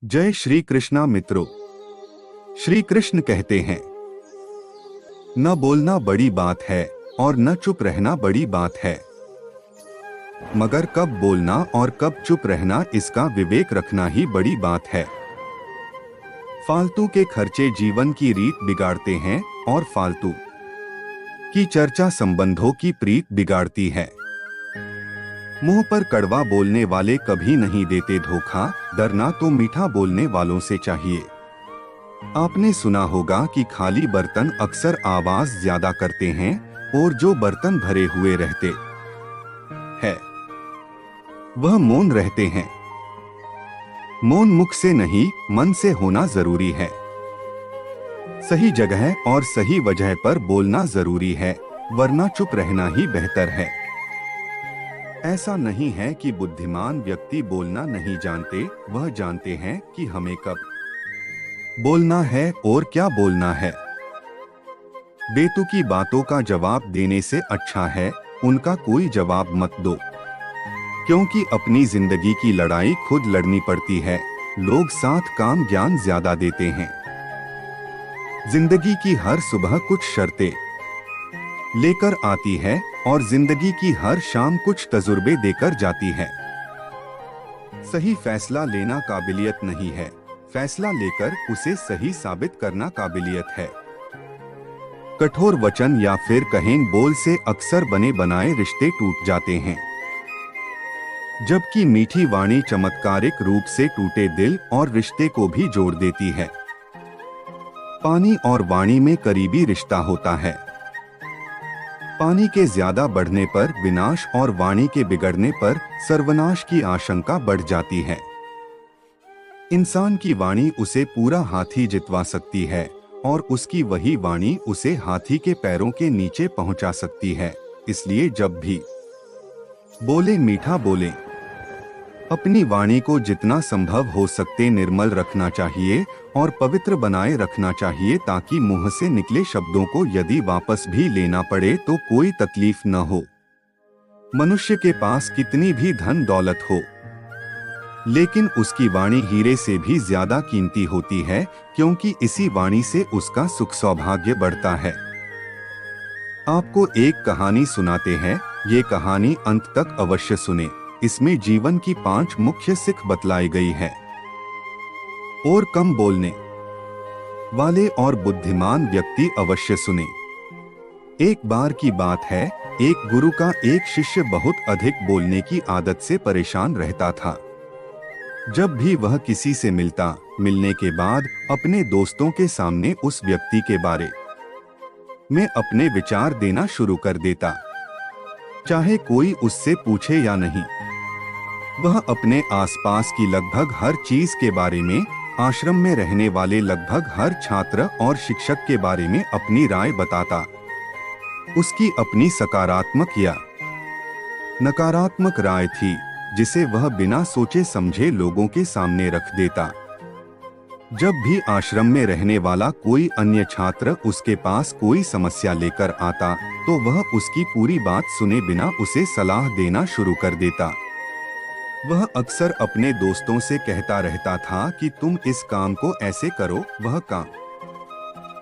जय श्री कृष्णा मित्रों। श्री कृष्ण कहते हैं, न बोलना बड़ी बात है और न चुप रहना बड़ी बात है, मगर कब बोलना और कब चुप रहना इसका विवेक रखना ही बड़ी बात है। फालतू के खर्चे जीवन की रीत बिगाड़ते हैं और फालतू की चर्चा संबंधों की प्रीत बिगाड़ती है। मुंह पर कड़वा बोलने वाले कभी नहीं देते धोखा, डरना तो मीठा बोलने वालों से चाहिए। आपने सुना होगा कि खाली बर्तन अक्सर आवाज ज्यादा करते हैं और जो बर्तन भरे हुए रहते हैं वह मौन रहते हैं। मौन मुख से नहीं, मन से होना जरूरी है। सही जगह और सही वजह पर बोलना जरूरी है, वरना चुप रहना ही बेहतर है। ऐसा नहीं है कि बुद्धिमान व्यक्ति बोलना नहीं जानते, वह जानते हैं कि हमें कब बोलना है और क्या बोलना है। बेतुकी बातों का जवाब देने से अच्छा है उनका कोई जवाब मत दो, क्योंकि अपनी जिंदगी की लड़ाई खुद लड़नी पड़ती है। लोग साथ काम ज्ञान ज्यादा देते हैं। जिंदगी की हर सुबह कुछ शर्तें लेकर आती है और जिंदगी की हर शाम कुछ तजुर्बे देकर जाती है। सही फैसला लेना काबिलियत नहीं है, फैसला लेकर उसे सही साबित करना काबिलियत है। कठोर वचन या फिर कहें बोल से अक्सर बने बनाए रिश्ते टूट जाते हैं, जबकि मीठी वाणी चमत्कारिक रूप से टूटे दिल और रिश्ते को भी जोड़ देती है। पानी और वाणी में करीबी रिश्ता होता है। पानी के ज्यादा बढ़ने पर विनाश और वाणी के बिगड़ने पर सर्वनाश की आशंका बढ़ जाती है। इंसान की वाणी उसे पूरा हाथी जितवा सकती है और उसकी वही वाणी उसे हाथी के पैरों के नीचे पहुंचा सकती है। इसलिए जब भी बोले मीठा बोले, अपनी वाणी को जितना संभव हो सकते निर्मल रखना चाहिए और पवित्र बनाए रखना चाहिए, ताकि मुंह से निकले शब्दों को यदि वापस भी लेना पड़े तो कोई तकलीफ न हो। मनुष्य के पास कितनी भी धन दौलत हो, लेकिन उसकी वाणी हीरे से भी ज्यादा कीमती होती है, क्योंकि इसी वाणी से उसका सुख सौभाग्य बढ़ता है। आपको एक कहानी सुनाते हैं, ये कहानी अंत तक अवश्य सुने। इसमें जीवन की 5 मुख्य सीख बतलाई गई है। और कम बोलने वाले और बुद्धिमान व्यक्ति अवश्य सुने। एक बार की बात है, एक गुरु का एक शिष्य बहुत अधिक बोलने की आदत से परेशान रहता था। जब भी वह किसी से मिलने के बाद अपने दोस्तों के सामने उस व्यक्ति के बारे में अपने विचार देना शुरू कर देता, चाहे कोई उससे पूछे या नहीं। वह अपने आसपास की लगभग हर चीज के बारे में, आश्रम में रहने वाले लगभग हर छात्र और शिक्षक के बारे में अपनी राय बताता। उसकी अपनी सकारात्मक या नकारात्मक राय थी, जिसे वह बिना सोचे समझे लोगों के सामने रख देता। जब भी आश्रम में रहने वाला कोई अन्य छात्र उसके पास कोई समस्या लेकर आता, तो वह उसकी पूरी बात सुने बिना उसे सलाह देना शुरू कर देता। वह अक्सर अपने दोस्तों से कहता रहता था कि तुम इस काम को ऐसे करो, वह काम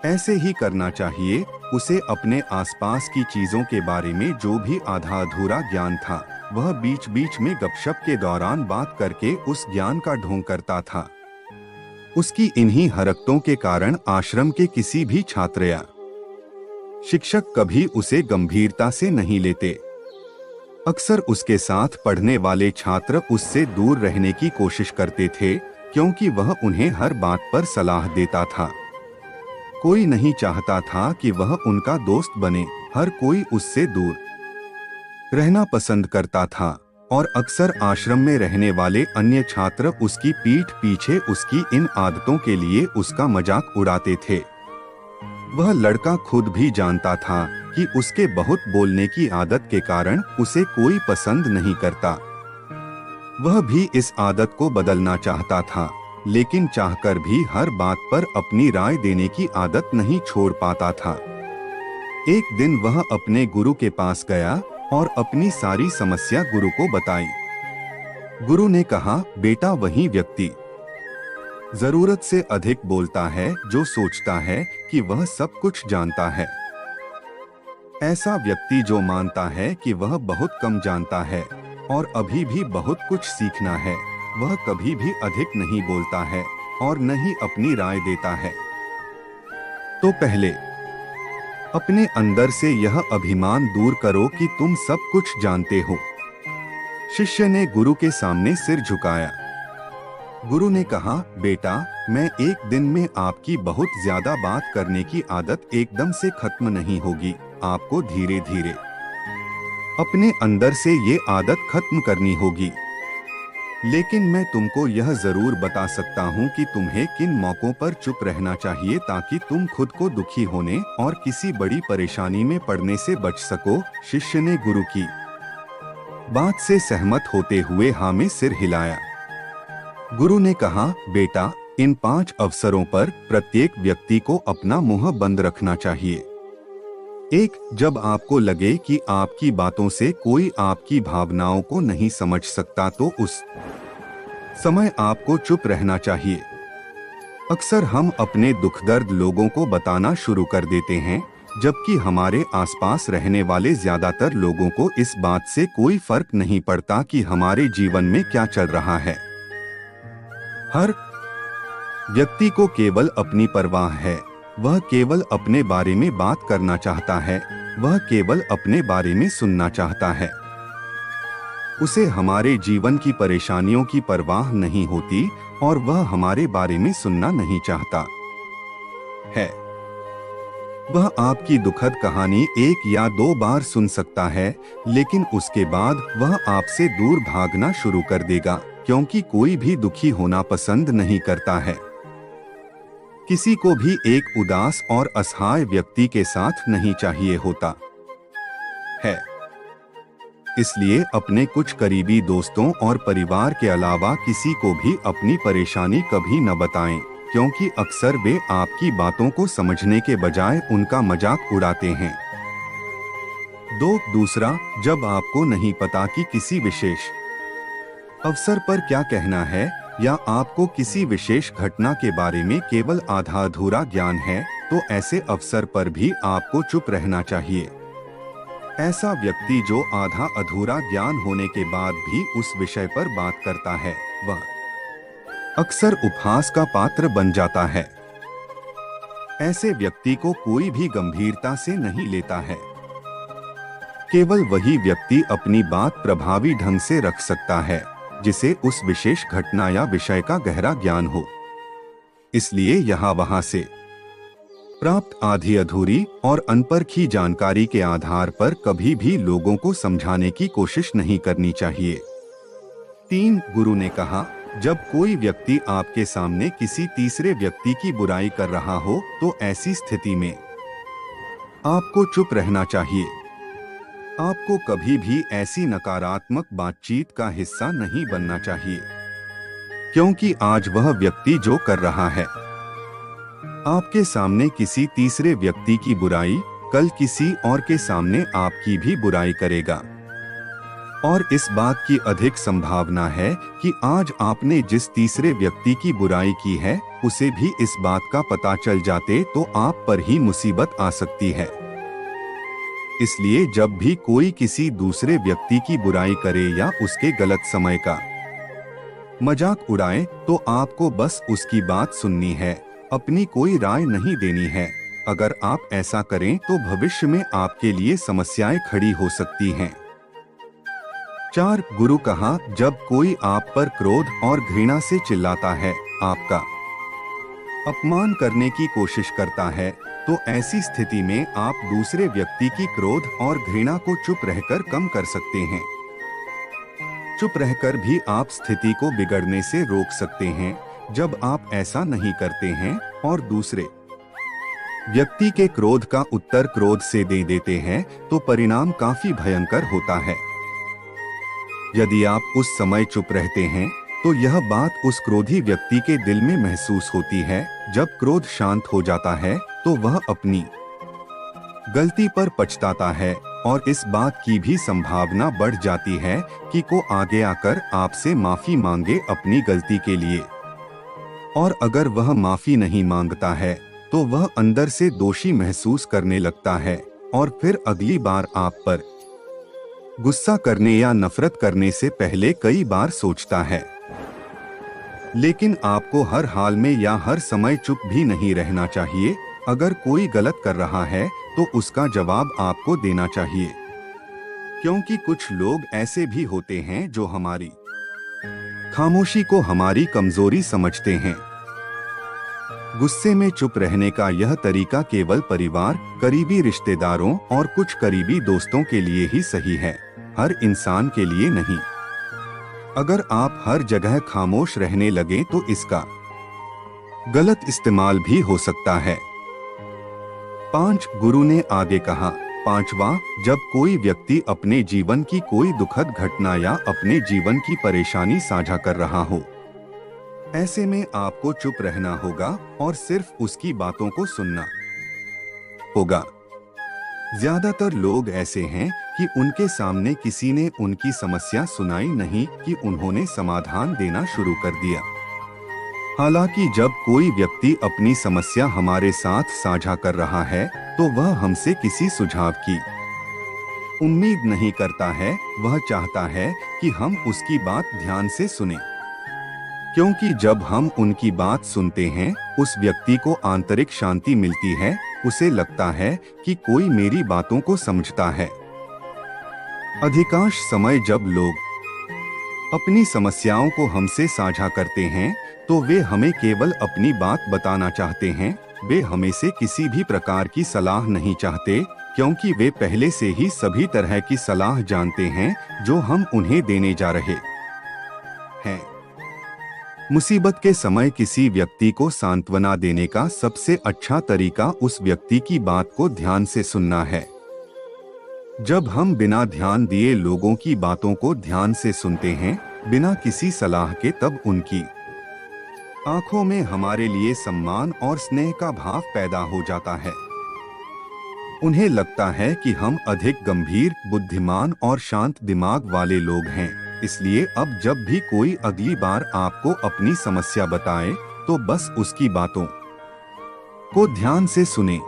ऐसे ही करना चाहिए। उसे अपने आसपास की चीजों के बारे में जो भी आधा अधूरा ज्ञान था, वह बीच बीच में गपशप के दौरान बात करके उस ज्ञान का ढोंग करता था। उसकी इन्हीं हरकतों के कारण आश्रम के किसी भी छात्र या शिक्षक कभी उसे गंभीरता से नहीं लेते। अक्सर उसके साथ पढ़ने वाले छात्र उससे दूर रहने की कोशिश करते थे, क्योंकि वह उन्हें हर बात पर सलाह देता था। कोई नहीं चाहता था कि वह उनका दोस्त बने, हर कोई उससे दूर रहना पसंद करता था और अक्सर आश्रम में रहने वाले अन्य छात्र उसकी पीठ पीछे उसकी इन आदतों के लिए उसका मजाक उड़ाते थे। वह लड़का खुद भी जानता था कि उसके बहुत बोलने की आदत के कारण उसे कोई पसंद नहीं करता। वह भी इस आदत को बदलना चाहता था, लेकिन चाहकर भी हर बात पर अपनी राय देने की आदत नहीं छोड़ पाता था। एक दिन वह अपने गुरु के पास गया और अपनी सारी समस्या गुरु को बताई। गुरु ने कहा, बेटा, वही व्यक्ति जरूरत से अधिक बोलता है, जो सोचता है कि वह सब कुछ जानता है। ऐसा व्यक्ति जो मानता है कि वह बहुत कम जानता है और अभी भी बहुत कुछ सीखना है, वह कभी भी अधिक नहीं बोलता है और न ही अपनी राय देता है। तो पहले अपने अंदर से यह अभिमान दूर करो कि तुम सब कुछ जानते हो। शिष्य ने गुरु के सामने सिर झुकाया। गुरु ने कहा, बेटा, मैं एक दिन में आपकी बहुत ज्यादा बात करने की आदत एकदम से खत्म नहीं होगी। आपको धीरे धीरे अपने अंदर से ये आदत खत्म करनी होगी। लेकिन मैं तुमको यह जरूर बता सकता हूँ कि तुम्हें किन मौकों पर चुप रहना चाहिए ताकि तुम खुद को दुखी होने और किसी बड़ी परेशानी में पड़ने से बच सको। शिष्य ने गुरु की बात से सहमत होते हुए हाँ में सिर हिलाया। गुरु ने कहा, बेटा, इन 5 अवसरों पर प्रत्येक व्यक्ति को अपना मुंह बंद रखना चाहिए। 1. जब आपको लगे कि आपकी बातों से कोई आपकी भावनाओं को नहीं समझ सकता तो उस समय आपको चुप रहना चाहिए। अक्सर हम अपने दुख दर्द लोगों को बताना शुरू कर देते हैं, जबकि हमारे आसपास रहने वाले ज्यादातर लोगों को इस बात से कोई फर्क नहीं पड़ता कि हमारे जीवन में क्या चल रहा है। हर व्यक्ति को केवल अपनी परवाह है। वह केवल अपने बारे में बात करना चाहता है। वह केवल अपने बारे में सुनना चाहता है। उसे हमारे जीवन की परेशानियों की परवाह नहीं होती और वह हमारे बारे में सुनना नहीं चाहता है। वह आपकी दुखद कहानी 1 या 2 बार सुन सकता है, लेकिन उसके बाद वह आपसे दूर भागना शुरू कर देगा, क्योंकि कोई भी दुखी होना पसंद नहीं करता है। किसी को भी एक उदास और असहाय व्यक्ति के साथ नहीं चाहिए होता है। इसलिए अपने कुछ करीबी दोस्तों और परिवार के अलावा किसी को भी अपनी परेशानी कभी न बताएं, क्योंकि अक्सर वे आपकी बातों को समझने के बजाय उनका मजाक उड़ाते हैं। दूसरा, जब आपको नहीं पता कि किसी विशेष अवसर पर क्या कहना है या आपको किसी विशेष घटना के बारे में केवल आधा अधूरा ज्ञान है, तो ऐसे अवसर पर भी आपको चुप रहना चाहिए। ऐसा व्यक्ति जो आधा अधूरा ज्ञान होने के बाद भी उस विषय पर बात करता है, वह अक्सर उपहास का पात्र बन जाता है। ऐसे व्यक्ति को कोई भी गंभीरता से नहीं लेता है। केवल वही व्यक्ति अपनी बात प्रभावी ढंग से रख सकता है जिसे उस विशेष घटना या विषय का गहरा ज्ञान हो। इसलिए यहाँ वहाँ से प्राप्त आधी अधूरी और अनपरखी जानकारी के आधार पर कभी भी लोगों को समझाने की कोशिश नहीं करनी चाहिए। 3. गुरु ने कहा, जब कोई व्यक्ति आपके सामने किसी तीसरे व्यक्ति की बुराई कर रहा हो, तो ऐसी स्थिति में आपको चुप रहना चाहिए। आपको कभी भी ऐसी नकारात्मक बातचीत का हिस्सा नहीं बनना चाहिए, क्योंकि आज वह व्यक्ति जो कर रहा है आपके सामने किसी तीसरे व्यक्ति की बुराई, कल किसी और के सामने आपकी भी बुराई करेगा। और इस बात की अधिक संभावना है कि आज आपने जिस तीसरे व्यक्ति की बुराई की है, उसे भी इस बात का पता चल जाते तो आप पर ही मुसीबत आ सकती है। इसलिए जब भी कोई किसी दूसरे व्यक्ति की बुराई करे या उसके गलत समय का मजाक उड़ाए, तो आपको बस उसकी बात सुननी है, अपनी कोई राय नहीं देनी है। अगर आप ऐसा करें तो भविष्य में आपके लिए समस्याएं खड़ी हो सकती हैं। 4. गुरु कहा, जब कोई आप पर क्रोध और घृणा से चिल्लाता है, आपका अपमान करने की कोशिश करता है, तो ऐसी स्थिति में आप दूसरे व्यक्ति की क्रोध और घृणा को चुप रहकर कम कर सकते हैं। चुप रहकर भी आप स्थिति को बिगड़ने से रोक सकते हैं। जब आप ऐसा नहीं करते हैं और दूसरे व्यक्ति के क्रोध का उत्तर क्रोध से दे देते हैं, तो परिणाम काफी भयंकर होता है। यदि आप उस समय चुप रहते हैं, तो यह बात उस क्रोधी व्यक्ति के दिल में महसूस होती है। जब क्रोध शांत हो जाता है, तो वह अपनी गलती पर पछताता है और इस बात की भी संभावना बढ़ जाती है कि को आगे आकर आपसे माफी मांगे अपनी गलती के लिए। और अगर वह माफी नहीं मांगता है तो वह अंदर से दोषी महसूस करने लगता है और फिर अगली बार आप पर गुस्सा करने या नफरत करने से पहले कई बार सोचता है। लेकिन आपको हर हाल में या हर समय चुप भी नहीं रहना चाहिए। अगर कोई गलत कर रहा है तो उसका जवाब आपको देना चाहिए, क्योंकि कुछ लोग ऐसे भी होते हैं जो हमारी खामोशी को हमारी कमजोरी समझते हैं। गुस्से में चुप रहने का यह तरीका केवल परिवार, करीबी रिश्तेदारों और कुछ करीबी दोस्तों के लिए ही सही है, हर इंसान के लिए नहीं। अगर आप हर जगह खामोश रहने लगे तो इसका गलत इस्तेमाल भी हो सकता है। 5 गुरु ने आगे कहा, 5वां, जब कोई व्यक्ति अपने जीवन की कोई दुखद घटना या अपने जीवन की परेशानी साझा कर रहा हो, ऐसे में आपको चुप रहना होगा और सिर्फ उसकी बातों को सुनना होगा। ज्यादातर लोग ऐसे हैं कि उनके सामने किसी ने उनकी समस्या सुनाई नहीं कि उन्होंने समाधान देना शुरू कर दिया। हालांकि जब कोई व्यक्ति अपनी समस्या हमारे साथ साझा कर रहा है तो वह हमसे किसी सुझाव की उम्मीद नहीं करता है, वह चाहता है कि हम उसकी बात ध्यान से सुनें। क्योंकि जब हम उनकी बात सुनते हैं, उस व्यक्ति को आंतरिक शांति मिलती है, उसे लगता है कि कोई मेरी बातों को समझता है। अधिकांश समय जब लोग अपनी समस्याओं को हमसे साझा करते हैं तो वे हमें केवल अपनी बात बताना चाहते हैं। वे हमें से किसी भी प्रकार की सलाह नहीं चाहते, क्योंकि वे पहले से ही सभी तरह की सलाह जानते हैं जो हम उन्हें देने जा रहे हैं। मुसीबत के समय किसी व्यक्ति को सांत्वना देने का सबसे अच्छा तरीका उस व्यक्ति की बात को ध्यान से सुनना है। जब हम बिना ध्यान दिए लोगों की बातों को ध्यान से सुनते हैं, बिना किसी सलाह के, तब उनकी आंखों में हमारे लिए सम्मान और स्नेह का भाव पैदा हो जाता है। उन्हें लगता है कि हम अधिक गंभीर, बुद्धिमान और शांत दिमाग वाले लोग हैं। इसलिए अब जब भी कोई अगली बार आपको अपनी समस्या बताए तो बस उसकी बातों को ध्यान से सुने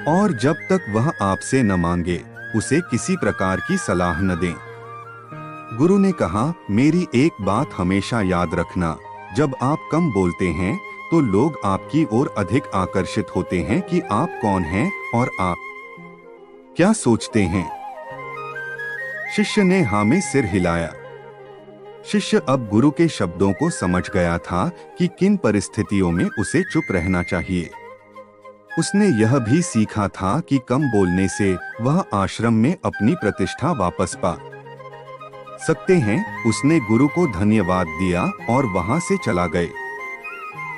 और जब तक वह आपसे न मांगे उसे किसी प्रकार की सलाह न दें। गुरु ने कहा, मेरी एक बात हमेशा याद रखना, जब आप कम बोलते हैं तो लोग आपकी ओर अधिक आकर्षित होते हैं कि आप कौन हैं और आप क्या सोचते हैं। शिष्य ने हाँ में सिर हिलाया। शिष्य अब गुरु के शब्दों को समझ गया था कि किन परिस्थितियों में उसे चुप रहना चाहिए। उसने यह भी सीखा था कि कम बोलने से वह आश्रम में अपनी प्रतिष्ठा वापस पा सकते हैं। उसने गुरु को धन्यवाद दिया और वहां से चला गए।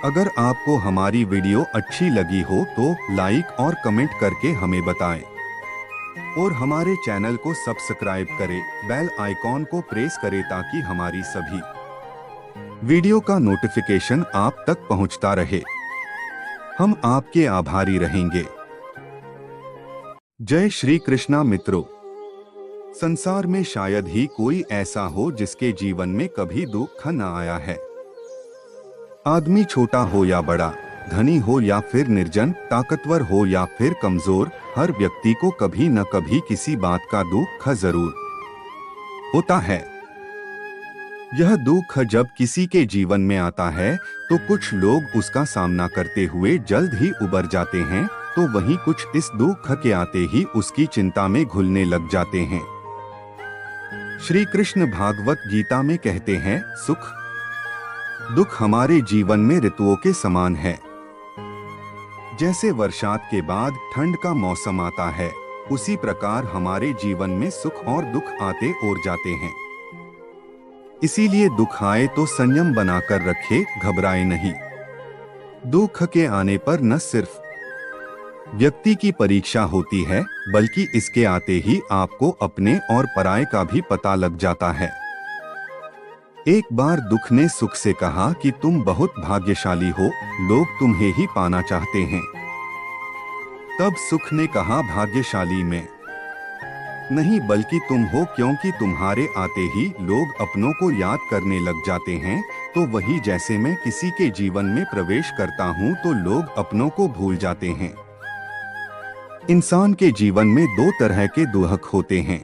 अगर आपको हमारी वीडियो अच्छी लगी हो तो लाइक और कमेंट करके हमें बताएं और हमारे चैनल को सब्सक्राइब करें, बेल आइकॉन को प्रेस करें ताकि हमारी सभी वीडियो का नोटिफिकेशन आप तक पहुंचता रहे। हम आपके आभारी रहेंगे। जय श्री कृष्णा मित्रों, संसार में शायद ही कोई ऐसा हो जिसके जीवन में कभी दुख न आया है। आदमी छोटा हो या बड़ा, धनी हो या फिर निर्जन, ताकतवर हो या फिर कमजोर, हर व्यक्ति को कभी न कभी किसी बात का दुख जरूर होता है। यह दुख जब किसी के जीवन में आता है तो कुछ लोग उसका सामना करते हुए जल्द ही उबर जाते हैं, तो वहीं कुछ इस दुख के आते ही उसकी चिंता में घुलने लग जाते हैं। श्री कृष्ण भागवत गीता में कहते हैं, सुख दुख हमारे जीवन में ऋतुओं के समान है। जैसे बरसात के बाद ठंड का मौसम आता है, उसी प्रकार हमारे जीवन में सुख और दुख आते और जाते हैं। इसीलिए दुख आए तो संयम बनाकर रखे, घबराए नहीं। दुख के आने पर न सिर्फ व्यक्ति की परीक्षा होती है, बल्कि इसके आते ही आपको अपने और पराये का भी पता लग जाता है। एक बार दुख ने सुख से कहा कि तुम बहुत भाग्यशाली हो, लोग तुम्हें ही पाना चाहते हैं। तब सुख ने कहा, भाग्यशाली मैं नहीं बल्कि तुम हो, क्योंकि तुम्हारे आते ही लोग अपनों को याद करने लग जाते हैं। तो वही जैसे मैं किसी के जीवन में प्रवेश करता हूँ तो लोग अपनों को भूल जाते हैं। इंसान के जीवन में दो तरह के दुहक होते हैं।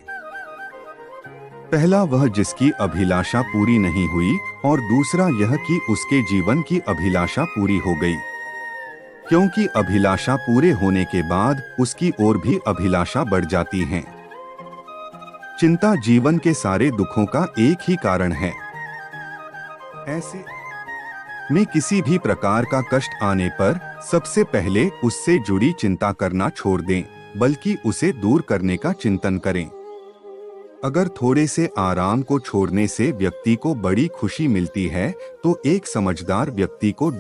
पहला वह जिसकी अभिलाषा पूरी नहीं हुई और दूसरा यह कि उसके जीवन की अभिलाषा पूरी हो गई, क्योंकि अभिलाषा पूरे होने के बाद उसकी और भी अभिलाषा बढ़ जाती है। चिंता जीवन के सारे दुखों का एक ही कारण है। ऐसे में किसी भी प्रकार का कष्ट आने पर सबसे पहले उससे जुड़ी चिंता करना छोड़ दें, बल्कि उसे दूर करने का चिंतन करें। अगर थोड़े से आराम को छोड़ने से व्यक्ति को बड़ी खुशी मिलती है तो एक समझदार व्यक्ति को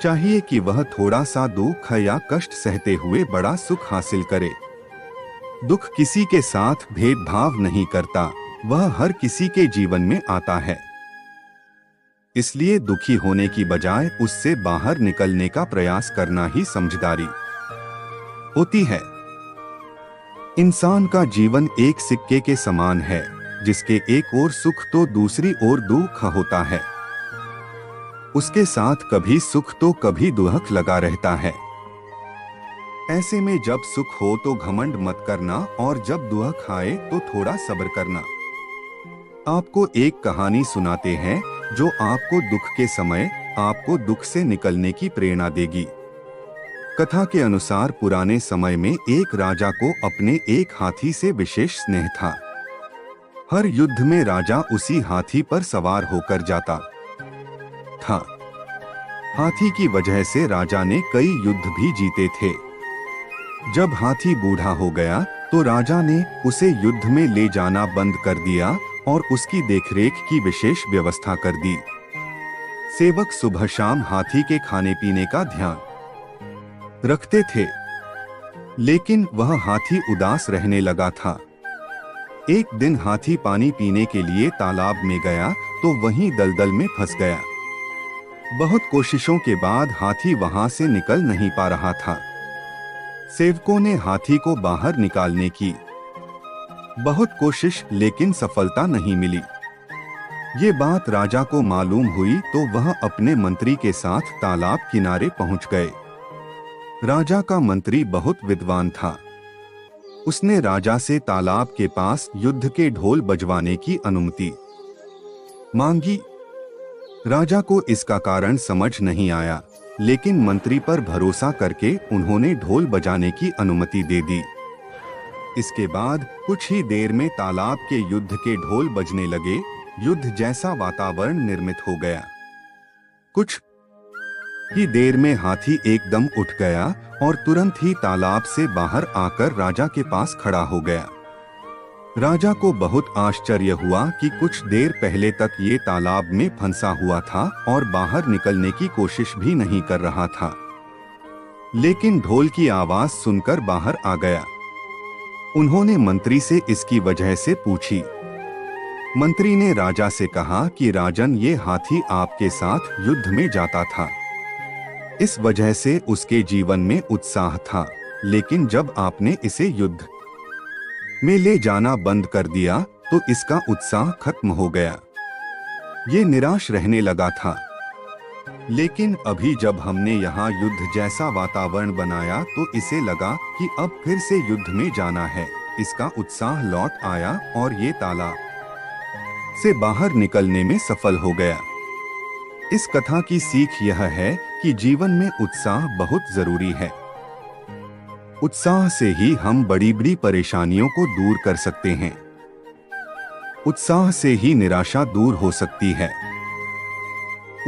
चाहिए कि वह थोड़ा सा दुख या कष्ट सहते हुए बड़ा सुख हासिल करे। दुख किसी के साथ भेदभाव नहीं करता, वह हर किसी के जीवन में आता है। इसलिए दुखी होने की बजाय उससे बाहर निकलने का प्रयास करना ही समझदारी होती है। इंसान का जीवन एक सिक्के के समान है, जिसके एक ओर सुख तो दूसरी ओर दुख होता है। उसके साथ कभी सुख तो कभी दुख लगा रहता है। ऐसे में जब सुख हो तो घमंड मत करना और जब दुख आए तो थोड़ा सब्र करना। आपको एक कहानी सुनाते हैं जो आपको दुख के समय आपको दुख से निकलने की प्रेरणा देगी। कथा के अनुसार पुराने समय में एक राजा को अपने एक हाथी से विशेष स्नेह था। हर युद्ध में राजा उसी हाथी पर सवार होकर जाता था। हाथी की वजह से राजा ने कई युद्ध भी जीते थे। जब हाथी बूढ़ा हो गया तो राजा ने उसे युद्ध में ले जाना बंद कर दिया और उसकी देखरेख की विशेष व्यवस्था कर दी। सेवक सुबह शाम हाथी के खाने पीने का ध्यान रखते थे, लेकिन वह हाथी उदास रहने लगा था। एक दिन हाथी पानी पीने के लिए तालाब में गया तो वहीं दलदल में फंस गया। बहुत कोशिशों के बाद हाथी वहां से निकल नहीं पा रहा था। सेवकों ने हाथी को बाहर निकालने की बहुत कोशिश, लेकिन सफलता नहीं मिली। ये बात राजा को मालूम हुई तो वह अपने मंत्री के साथ तालाब किनारे पहुंच गए। राजा का मंत्री बहुत विद्वान था। उसने राजा से तालाब के पास युद्ध के ढोल बजवाने की अनुमति मांगी। राजा को इसका कारण समझ नहीं आया, लेकिन मंत्री पर भरोसा करके उन्होंने ढोल बजाने की अनुमति दे दी। इसके बाद कुछ ही देर में तालाब के युद्ध के ढोल बजने लगे। युद्ध जैसा वातावरण निर्मित हो गया। कुछ ही देर में हाथी एकदम उठ गया और तुरंत ही तालाब से बाहर आकर राजा के पास खड़ा हो गया। राजा को बहुत आश्चर्य हुआ कि कुछ देर पहले तक ये तालाब में फंसा हुआ था और बाहर निकलने की कोशिश भी नहीं कर रहा था, लेकिन ढोल की आवाज सुनकर बाहर आ गया। उन्होंने मंत्री से इसकी वजह से पूछी। मंत्री ने राजा से कहा कि राजन, ये हाथी आपके साथ युद्ध में जाता था, इस वजह से उसके जीवन में उत्साह था, लेकिन जब आपने इसे युद्ध में ले जाना बंद कर दिया तो इसका उत्साह खत्म हो गया। ये निराश रहने लगा था। लेकिन अभी जब हमने यहाँ युद्ध जैसा वातावरण बनाया तो इसे लगा कि अब फिर से युद्ध में जाना है। इसका उत्साह लौट आया और ये तालाब से बाहर निकलने में सफल हो गया। इस कथा की सीख यह है कि जीवन में उत्साह बहुत जरूरी है। उत्साह से ही हम बड़ी बड़ी परेशानियों को दूर कर सकते हैं। उत्साह से ही निराशा दूर हो सकती है।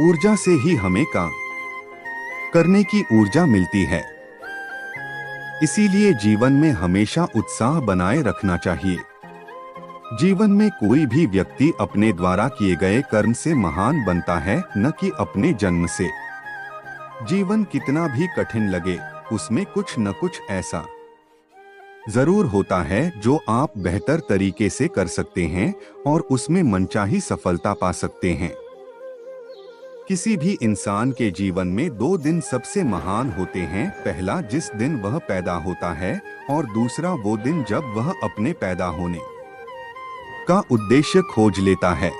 ऊर्जा से ही हमें काम करने की ऊर्जा मिलती है। इसीलिए जीवन में हमेशा उत्साह बनाए रखना चाहिए। जीवन में कोई भी व्यक्ति अपने द्वारा किए गए कर्म से महान बनता है, न कि अपने जन्म से। जीवन कितना भी कठिन लगे, उसमें कुछ न कुछ ऐसा जरूर होता है जो आप बेहतर तरीके से कर सकते हैं और उसमें मनचाही सफलता पा सकते हैं। किसी भी इंसान के जीवन में 2 दिन सबसे महान होते हैं। पहला जिस दिन वह पैदा होता है और दूसरा वो दिन जब वह अपने पैदा होने का उद्देश्य खोज लेता है।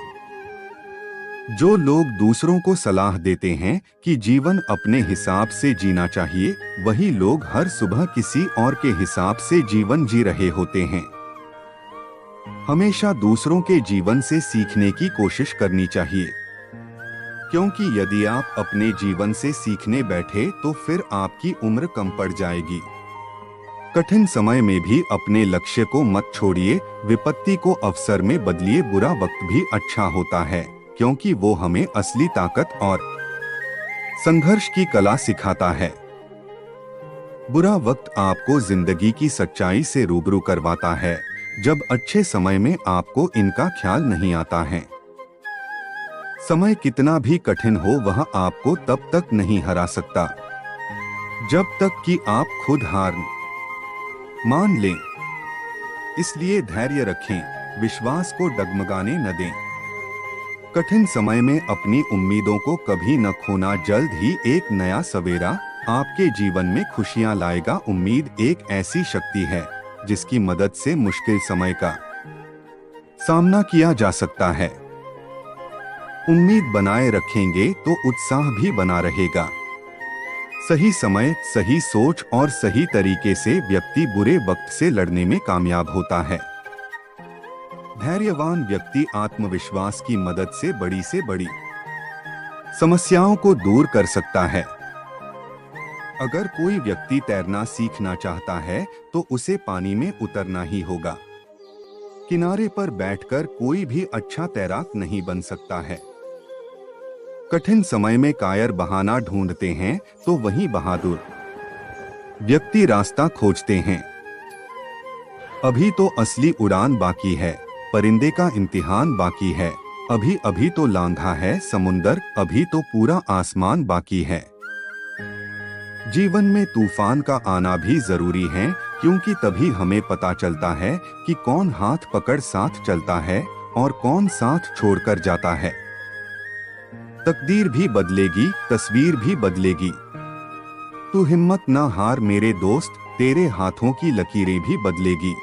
जो लोग दूसरों को सलाह देते हैं कि जीवन अपने हिसाब से जीना चाहिए, वही लोग हर सुबह किसी और के हिसाब से जीवन जी रहे होते हैं। हमेशा दूसरों के जीवन से सीखने की कोशिश करनी चाहिए, क्योंकि यदि आप अपने जीवन से सीखने बैठे तो फिर आपकी उम्र कम पड़ जाएगी। कठिन समय में भी अपने लक्ष्य को मत छोड़िए, विपत्ति को अवसर में बदलिए। बुरा वक्त भी अच्छा होता है, क्योंकि वो हमें असली ताकत और संघर्ष की कला सिखाता है। बुरा वक्त आपको जिंदगी की सच्चाई से रूबरू करवाता है, जब अच्छे समय में आपको इनका ख्याल नहीं आता है। समय कितना भी कठिन हो, वह आपको तब तक नहीं हरा सकता जब तक कि आप खुद हार मान लें। इसलिए धैर्य रखें, विश्वास को डगमगाने न दें। कठिन समय में अपनी उम्मीदों को कभी न खोना। जल्द ही एक नया सवेरा आपके जीवन में खुशियां लाएगा। उम्मीद एक ऐसी शक्ति है जिसकी मदद से मुश्किल समय का सामना किया जा सकता है। उम्मीद बनाए रखेंगे तो उत्साह भी बना रहेगा। सही समय, सही सोच और सही तरीके से व्यक्ति बुरे वक्त से लड़ने में कामयाब होता है। धैर्यवान व्यक्ति आत्मविश्वास की मदद से बड़ी समस्याओं को दूर कर सकता है। अगर कोई व्यक्ति तैरना सीखना चाहता है तो उसे पानी में उतरना ही होगा। किनारे पर बैठकर कोई भी अच्छा तैराक नहीं बन सकता है। कठिन समय में कायर बहाना ढूंढते हैं तो वहीं बहादुर व्यक्ति रास्ता खोजते हैं। अभी तो असली उड़ान बाकी है, परिंदे का इम्तिहान बाकी है। अभी अभी तो लांघा है समुंदर, अभी तो पूरा आसमान बाकी है। जीवन में तूफान का आना भी जरूरी है, क्योंकि तभी हमें पता चलता है कि कौन हाथ पकड़ साथ चलता है और कौन साथ छोड़कर जाता है। तकदीर भी बदलेगी, तस्वीर भी बदलेगी। तू हिम्मत ना हार मेरे दोस्त, तेरे हाथों की लकीरें भी बदलेगी।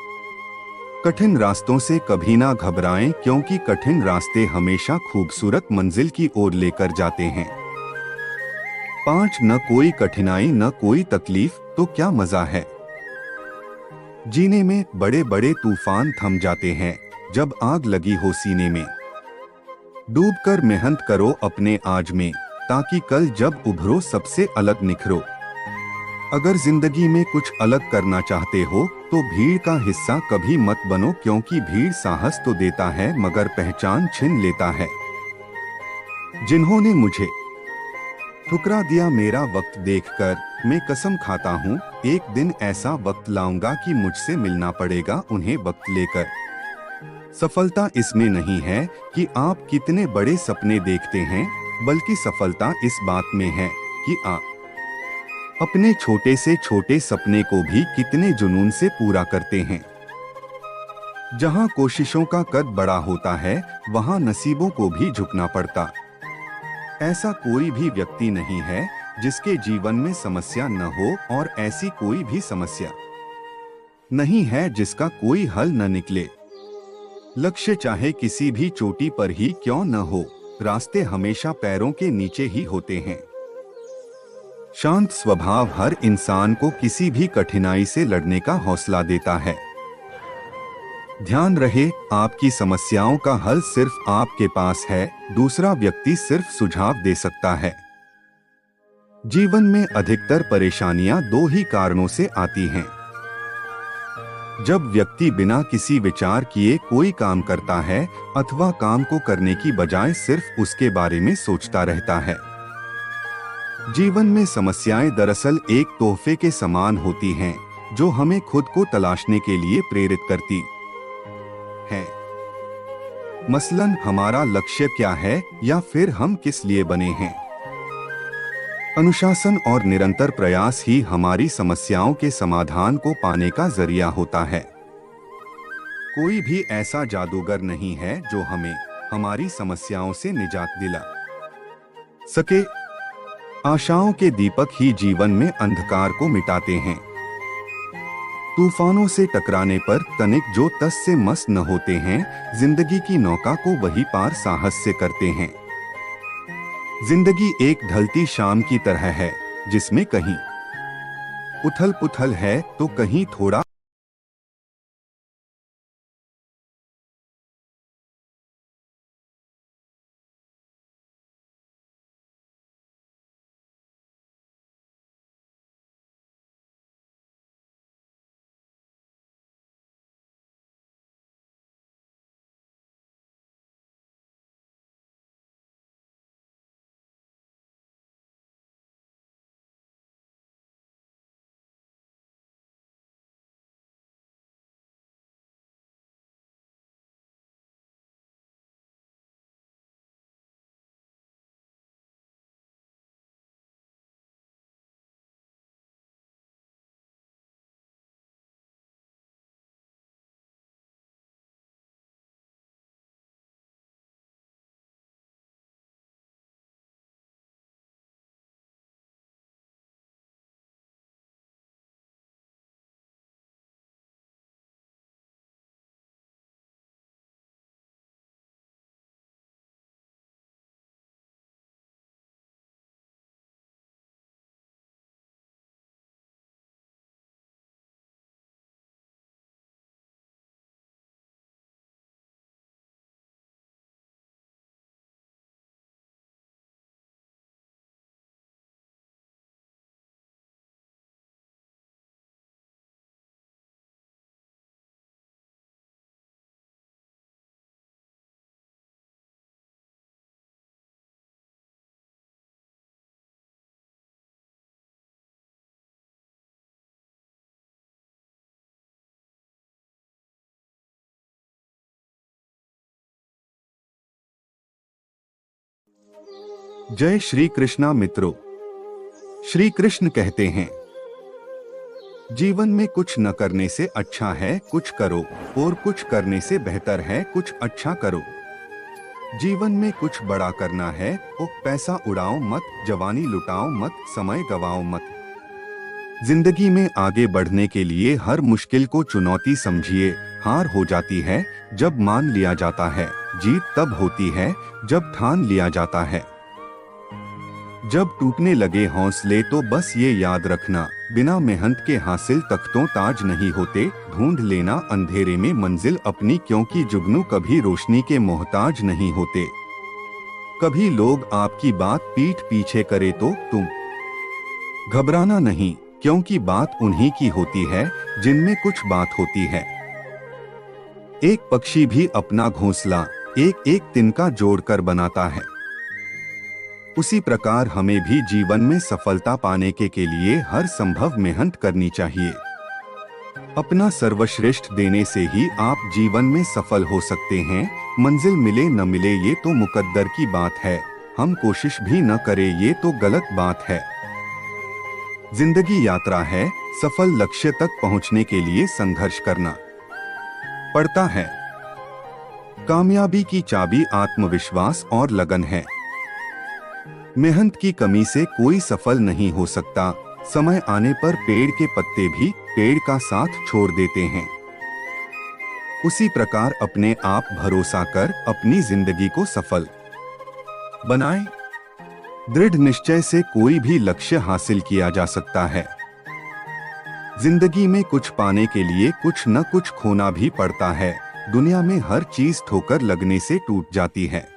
कठिन रास्तों से कभी ना घबराएं, क्योंकि कठिन रास्ते हमेशा खूबसूरत मंजिल की ओर लेकर जाते हैं। 5 न कोई कठिनाई न कोई तकलीफ तो क्या मजा है। जीने में बड़े बड़े तूफान थम जाते हैं जब आग लगी हो सीने में। डूबकर मेहनत करो अपने आज में, ताकि कल जब उभरो सबसे अलग निखरो। अगर जिंदगी में कुछ अलग करना चाहते हो तो भीड़ का हिस्सा कभी मत बनो, क्योंकि भीड़ साहस तो देता है मगर पहचान छीन लेता है। जिन्होंने मुझे ठुकरा दिया मेरा वक्त देखकर, मैं कसम खाता हूँ एक दिन ऐसा वक्त लाऊंगा कि मुझसे मिलना पड़ेगा उन्हें वक्त लेकर। सफलता इसमें नहीं है कि आप कितने बड़े सपने देखते हैं, बल्कि सफलता इस बात में है कि आप अपने छोटे से छोटे सपने को भी कितने जुनून से पूरा करते हैं। जहां कोशिशों का कद बड़ा होता है, वहां नसीबों को भी झुकना पड़ता। ऐसा कोई भी व्यक्ति नहीं है जिसके जीवन में समस्या न हो, और ऐसी कोई भी समस्या नहीं है जिसका कोई हल न निकले। लक्ष्य चाहे किसी भी चोटी पर ही क्यों न हो, रास्ते हमेशा पैरों के नीचे ही होते हैं। शांत स्वभाव हर इंसान को किसी भी कठिनाई से लड़ने का हौसला देता है। ध्यान रहे, आपकी समस्याओं का हल सिर्फ आपके पास है, दूसरा व्यक्ति सिर्फ सुझाव दे सकता है। जीवन में अधिकतर परेशानियां 2 ही कारणों से आती हैं। जब व्यक्ति बिना किसी विचार किए कोई काम करता है, अथवा काम को करने की बजाय सिर्फ उसके बारे में सोचता रहता है। जीवन में समस्याएं दरअसल एक तोहफे के समान होती हैं, जो हमें खुद को तलाशने के लिए प्रेरित करती है। मसलन हमारा लक्ष्य क्या है, या फिर हम किस लिए बने हैं। अनुशासन और निरंतर प्रयास ही हमारी समस्याओं के समाधान को पाने का जरिया होता है। कोई भी ऐसा जादूगर नहीं है जो हमें हमारी समस्याओं से निजात दिला सके। आशाओं के दीपक ही जीवन में अंधकार को मिटाते हैं। तूफानों से टकराने पर तनिक जो तस से मस न होते हैं, जिंदगी की नौका को वही पार साहस से करते हैं। जिंदगी एक ढलती शाम की तरह है, जिसमें कहीं उथल पुथल है तो कहीं थोड़ा जय श्री कृष्णा मित्रों। श्री कृष्ण कहते हैं, जीवन में कुछ न करने से अच्छा है कुछ करो, और कुछ करने से बेहतर है कुछ अच्छा करो। जीवन में कुछ बड़ा करना है तो पैसा उड़ाओ मत, जवानी लुटाओ मत, समय गवाओ मत। जिंदगी में आगे बढ़ने के लिए हर मुश्किल को चुनौती समझिए। हार हो जाती है जब मान लिया जाता है, जीत तब होती है जब ठान लिया जाता है। जब टूटने लगे हौसले तो बस ये याद रखना, बिना मेहनत के हासिल तख्तों ताज नहीं होते। ढूंढ लेना अंधेरे में मंजिल अपनी, क्योंकि जुगनू कभी रोशनी के मोहताज नहीं होते। कभी लोग आपकी बात पीठ पीछे करे तो तुम घबराना नहीं, क्योंकि बात उन्हीं की होती है जिनमें कुछ बात होती है। एक पक्षी भी अपना घोंसला एक एक तिनका जोड़कर बनाता है। उसी प्रकार हमें भी जीवन में सफलता पाने के लिए हर संभव मेहनत करनी चाहिए। अपना सर्वश्रेष्ठ देने से ही आप जीवन में सफल हो सकते हैं। मंजिल मिले न मिले ये तो मुकद्दर की बात है, हम कोशिश भी न करें ये तो गलत बात है। जिंदगी यात्रा है, सफल लक्ष्य तक पहुंचने के लिए संघर्ष करना पड़ता है। कामयाबी की चाबी आत्मविश्वास और लगन है। मेहनत की कमी से कोई सफल नहीं हो सकता। समय आने पर पेड़ के पत्ते भी पेड़ का साथ छोड़ देते हैं। उसी प्रकार अपने आप भरोसा कर अपनी जिंदगी को सफल बनाएं। दृढ़ निश्चय से कोई भी लक्ष्य हासिल किया जा सकता है। जिंदगी में कुछ पाने के लिए कुछ न कुछ खोना भी पड़ता है। दुनिया में हर चीज ठोकर लगने से टूट जाती है।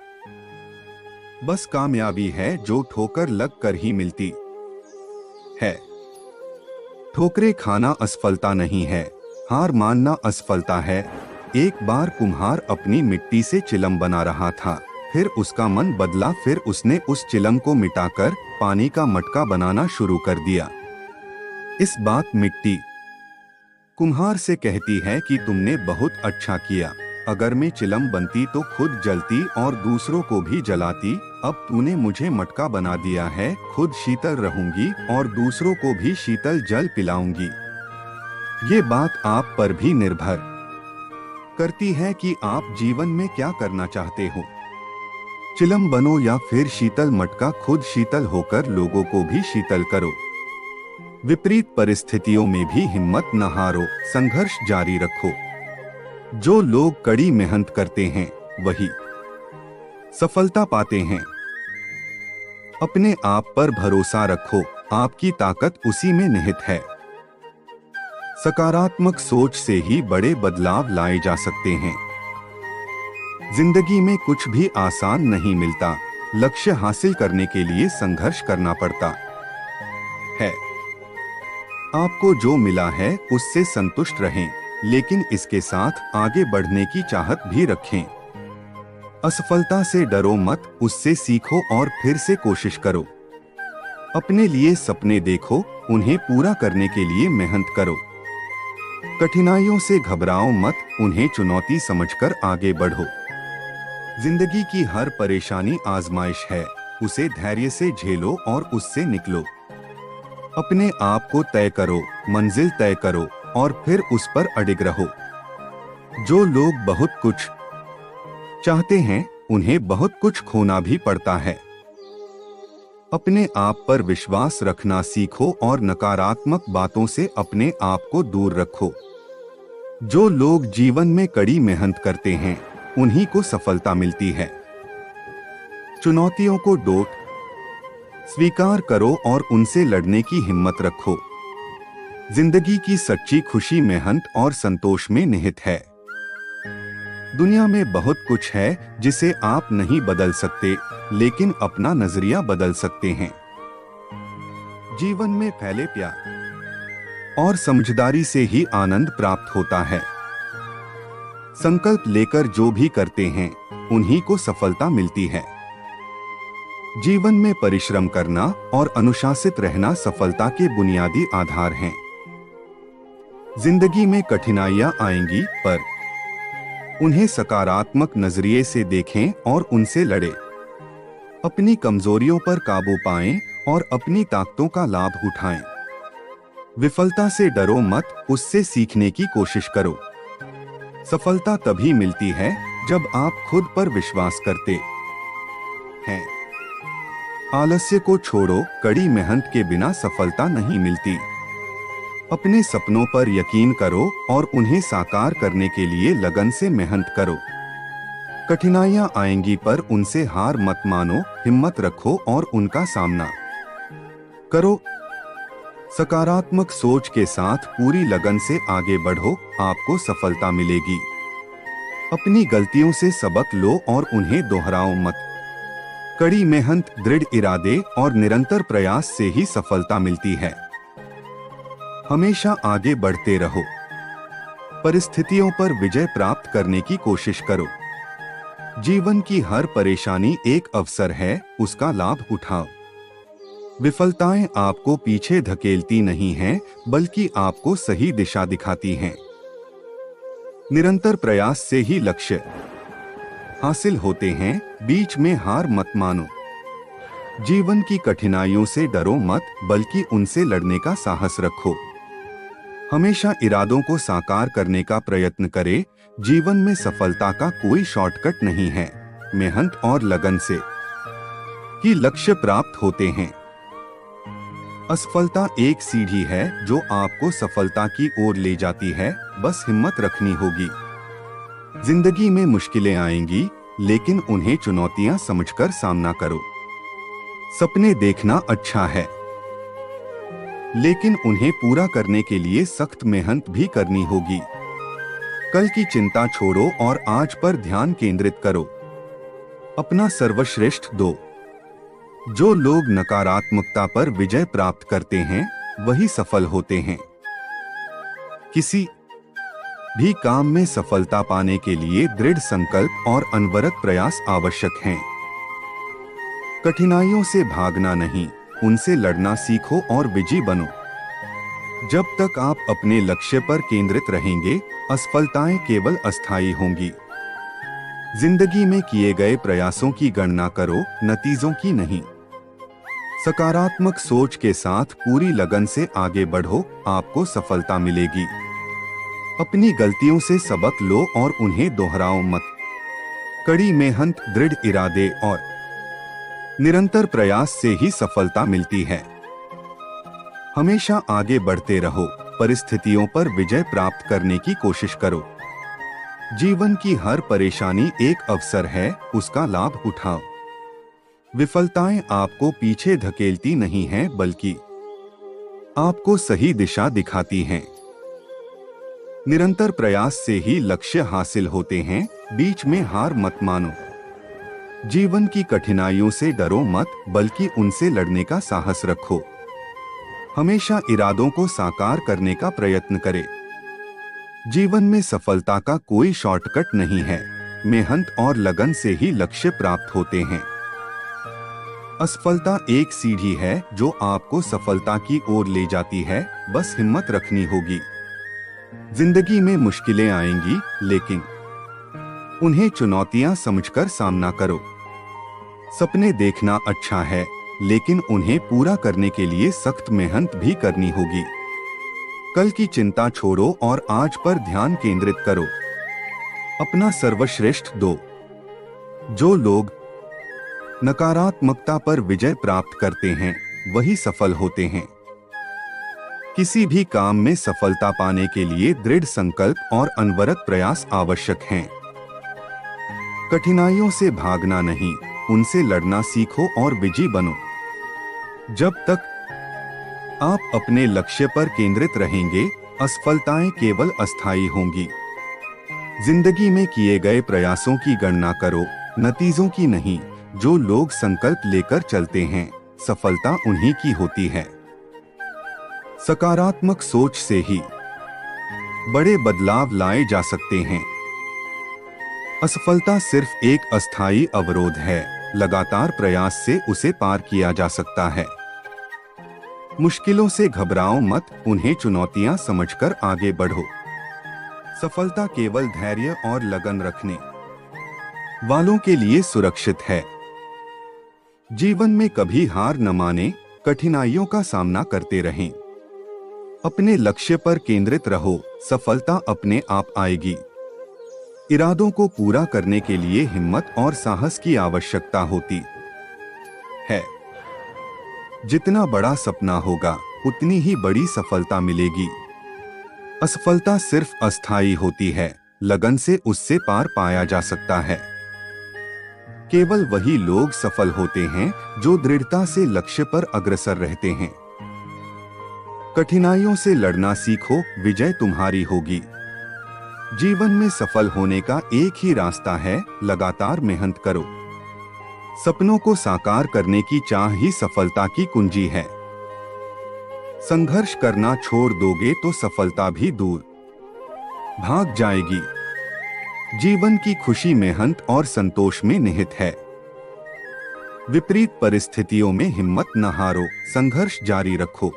बस कामयाबी है जो ठोकर लग कर ही मिलती है। ठोकरें खाना असफलता नहीं है, हार मानना असफलता है। एक बार कुम्हार अपनी मिट्टी से चिलम बना रहा था, फिर उसका मन बदला, फिर उसने उस चिलम को मिटाकर पानी का मटका बनाना शुरू कर दिया। इस बात मिट्टी कुम्हार से कहती है कि तुमने बहुत अच्छा किया। अगर मैं चिलम बनती तो खुद जलती और दूसरों को भी जलाती। अब तूने मुझे मटका बना दिया है, खुद शीतल रहूंगी और दूसरों को भी शीतल जल पिलाऊंगी। ये बात आप पर भी निर्भर करती है कि आप जीवन में क्या करना चाहते हो। चिलम बनो या फिर शीतल मटका, खुद शीतल होकर लोगों को भी शीतल करो। विपरीत परिस्थितियों में भी हिम्मत न हारो, संघर्ष जारी रखो। जो लोग कड़ी मेहनत करते हैं वही सफलता पाते हैं। अपने आप पर भरोसा रखो, आपकी ताकत उसी में निहित है। सकारात्मक सोच से ही बड़े बदलाव लाए जा सकते हैं। जिंदगी में कुछ भी आसान नहीं मिलता, लक्ष्य हासिल करने के लिए संघर्ष करना पड़ता है। आपको जो मिला है उससे संतुष्ट रहें, लेकिन इसके साथ आगे बढ़ने की चाहत भी रखें। असफलता से डरो मत, उससे सीखो और फिर से कोशिश करो। अपने लिए सपने देखो, उन्हें पूरा करने के लिए मेहनत करो। कठिनाइयों से घबराओ मत, उन्हें चुनौती समझकर आगे बढ़ो। जिंदगी की हर परेशानी आजमाइश है, उसे धैर्य से झेलो और उससे निकलो। अपने आप को तय करो, मंजिल तय करो और फिर उस पर अडिग रहो। जो लोग बहुत कुछ चाहते हैं उन्हें बहुत कुछ खोना भी पड़ता है। अपने आप पर विश्वास रखना सीखो और नकारात्मक बातों से अपने आप को दूर रखो। जो लोग जीवन में कड़ी मेहनत करते हैं उन्हीं को सफलता मिलती है। चुनौतियों को डोट स्वीकार करो और उनसे लड़ने की हिम्मत रखो। जिंदगी की सच्ची खुशी मेहनत और संतोष में निहित है। दुनिया में बहुत कुछ है जिसे आप नहीं बदल सकते, लेकिन अपना नजरिया बदल सकते हैं। जीवन में फैले प्यार और समझदारी से ही आनंद प्राप्त होता है। संकल्प लेकर जो भी करते हैं उन्हीं को सफलता मिलती है। जीवन में परिश्रम करना और अनुशासित रहना सफलता के बुनियादी आधार हैं। जिंदगी में कठिनाइयां आएंगी, पर उन्हें सकारात्मक नजरिए से देखें और उनसे लड़ें। अपनी कमजोरियों पर काबू पाएं और अपनी ताकतों का लाभ उठाएं। विफलता से डरो मत, उससे सीखने की कोशिश करो। सफलता तभी मिलती है जब आप खुद पर विश्वास करते हैं। आलस्य को छोड़ो, कड़ी मेहनत के बिना सफलता नहीं मिलती। अपने सपनों पर यकीन करो और उन्हें साकार करने के लिए लगन से मेहनत करो। कठिनाइयां आएंगी पर उनसे हार मत मानो, हिम्मत रखो और उनका सामना करो। सकारात्मक सोच के साथ पूरी लगन से आगे बढ़ो, आपको सफलता मिलेगी। अपनी गलतियों से सबक लो और उन्हें दोहराओ मत। कड़ी मेहनत, दृढ़ इरादे और निरंतर प्रयास से ही सफलता मिलती है। हमेशा आगे बढ़ते रहो। परिस्थितियों पर विजय प्राप्त करने की कोशिश करो। जीवन की हर परेशानी एक अवसर है, उसका लाभ उठाओ। विफलताएं आपको पीछे धकेलती नहीं हैं, बल्कि आपको सही दिशा दिखाती हैं। निरंतर प्रयास से ही लक्ष्य हासिल होते हैं, बीच में हार मत मानो। जीवन की कठिनाइयों से डरो मत, बल्कि उनसे लड़ने का साहस रखो। हमेशा इरादों को साकार करने का प्रयत्न करें। जीवन में सफलता का कोई शॉर्टकट नहीं है, मेहनत और लगन से ही लक्ष्य प्राप्त होते हैं। असफलता एक सीढ़ी है जो आपको सफलता की ओर ले जाती है, बस हिम्मत रखनी होगी। जिंदगी में मुश्किलें आएंगी, लेकिन उन्हें चुनौतियां समझकर सामना करो। सपने देखना अच्छा है, लेकिन उन्हें पूरा करने के लिए सख्त मेहनत भी करनी होगी। कल की चिंता छोड़ो और आज पर ध्यान केंद्रित करो। अपना सर्वश्रेष्ठ दो। जो लोग नकारात्मकता पर विजय प्राप्त करते हैं वही सफल होते हैं। किसी भी काम में सफलता पाने के लिए दृढ़ संकल्प और अनवरत प्रयास आवश्यक हैं। कठिनाइयों से भागना नहीं, उनसे लड़ना सीखो और विजयी बनो। जब तक आप अपने लक्ष्य पर केंद्रित रहेंगे, असफलताएं केवल अस्थायी होंगी। जिंदगी में किए गए प्रयासों की गणना करो, नतीजों की नहीं। सकारात्मक सोच के साथ पूरी लगन से आगे बढ़ो, आपको सफलता मिलेगी। अपनी गलतियों से सबक लो और उन्हें दोहराओ मत। कड़ी मेहनत, दृढ़ इरादे और निरंतर प्रयास से ही सफलता मिलती है। हमेशा आगे बढ़ते रहो, परिस्थितियों पर विजय प्राप्त करने की कोशिश करो। जीवन की हर परेशानी एक अवसर है, उसका लाभ उठाओ। विफलताएं आपको पीछे धकेलती नहीं हैं, बल्कि आपको सही दिशा दिखाती हैं। निरंतर प्रयास से ही लक्ष्य हासिल होते हैं, बीच में हार मत मानो। जीवन की कठिनाइयों से डरो मत, बल्कि उनसे लड़ने का साहस रखो। हमेशा इरादों को साकार करने का प्रयत्न करें। जीवन में सफलता का कोई शॉर्टकट नहीं है, मेहनत और लगन से ही लक्ष्य प्राप्त होते हैं। असफलता एक सीढ़ी है जो आपको सफलता की ओर ले जाती है, बस हिम्मत रखनी होगी। जिंदगी में मुश्किलें आएंगी, लेकिन उन्हें चुनौतियां समझकर सामना करो। सपने देखना अच्छा है, लेकिन उन्हें पूरा करने के लिए सख्त मेहनत भी करनी होगी। कल की चिंता छोड़ो और आज पर ध्यान केंद्रित करो। अपना सर्वश्रेष्ठ दो। जो लोग नकारात्मकता पर विजय प्राप्त करते हैं, वही सफल होते हैं। किसी भी काम में सफलता पाने के लिए दृढ़ संकल्प और अनवरत प्रयास आवश्यक हैं। कठिनाइयों से भागना नहीं, उनसे लड़ना सीखो और विजयी बनो। जब तक आप अपने लक्ष्य पर केंद्रित रहेंगे, असफलताएं केवल अस्थायी होंगी। जिंदगी में किए गए प्रयासों की गणना करो, नतीजों की नहीं। जो लोग संकल्प लेकर चलते हैं, सफलता उन्हीं की होती है। सकारात्मक सोच से ही बड़े बदलाव लाए जा सकते हैं। असफलता सिर्फ एक अस्थायी अवरोध है, लगातार प्रयास से उसे पार किया जा सकता है। मुश्किलों से घबराओ मत, उन्हें चुनौतियां समझकर आगे बढ़ो। सफलता केवल धैर्य और लगन रखने वालों के लिए सुरक्षित है। जीवन में कभी हार न माने, कठिनाइयों का सामना करते रहें। अपने लक्ष्य पर केंद्रित रहो, सफलता अपने आप आएगी। इरादों को पूरा करने के लिए हिम्मत और साहस की आवश्यकता होती है। जितना बड़ा सपना होगा, उतनी ही बड़ी सफलता मिलेगी। असफलता सिर्फ अस्थायी होती है, लगन से उससे पार पाया जा सकता है। केवल वही लोग सफल होते हैं जो दृढ़ता से लक्ष्य पर अग्रसर रहते हैं। कठिनाइयों से लड़ना सीखो, विजय तुम्हारी होगी। जीवन में सफल होने का एक ही रास्ता है, लगातार मेहनत करो। सपनों को साकार करने की चाह ही सफलता की कुंजी है। संघर्ष करना छोड़ दोगे तो सफलता भी दूर भाग जाएगी। जीवन की खुशी मेहनत और संतोष में निहित है। विपरीत परिस्थितियों में हिम्मत न हारो, संघर्ष जारी रखो।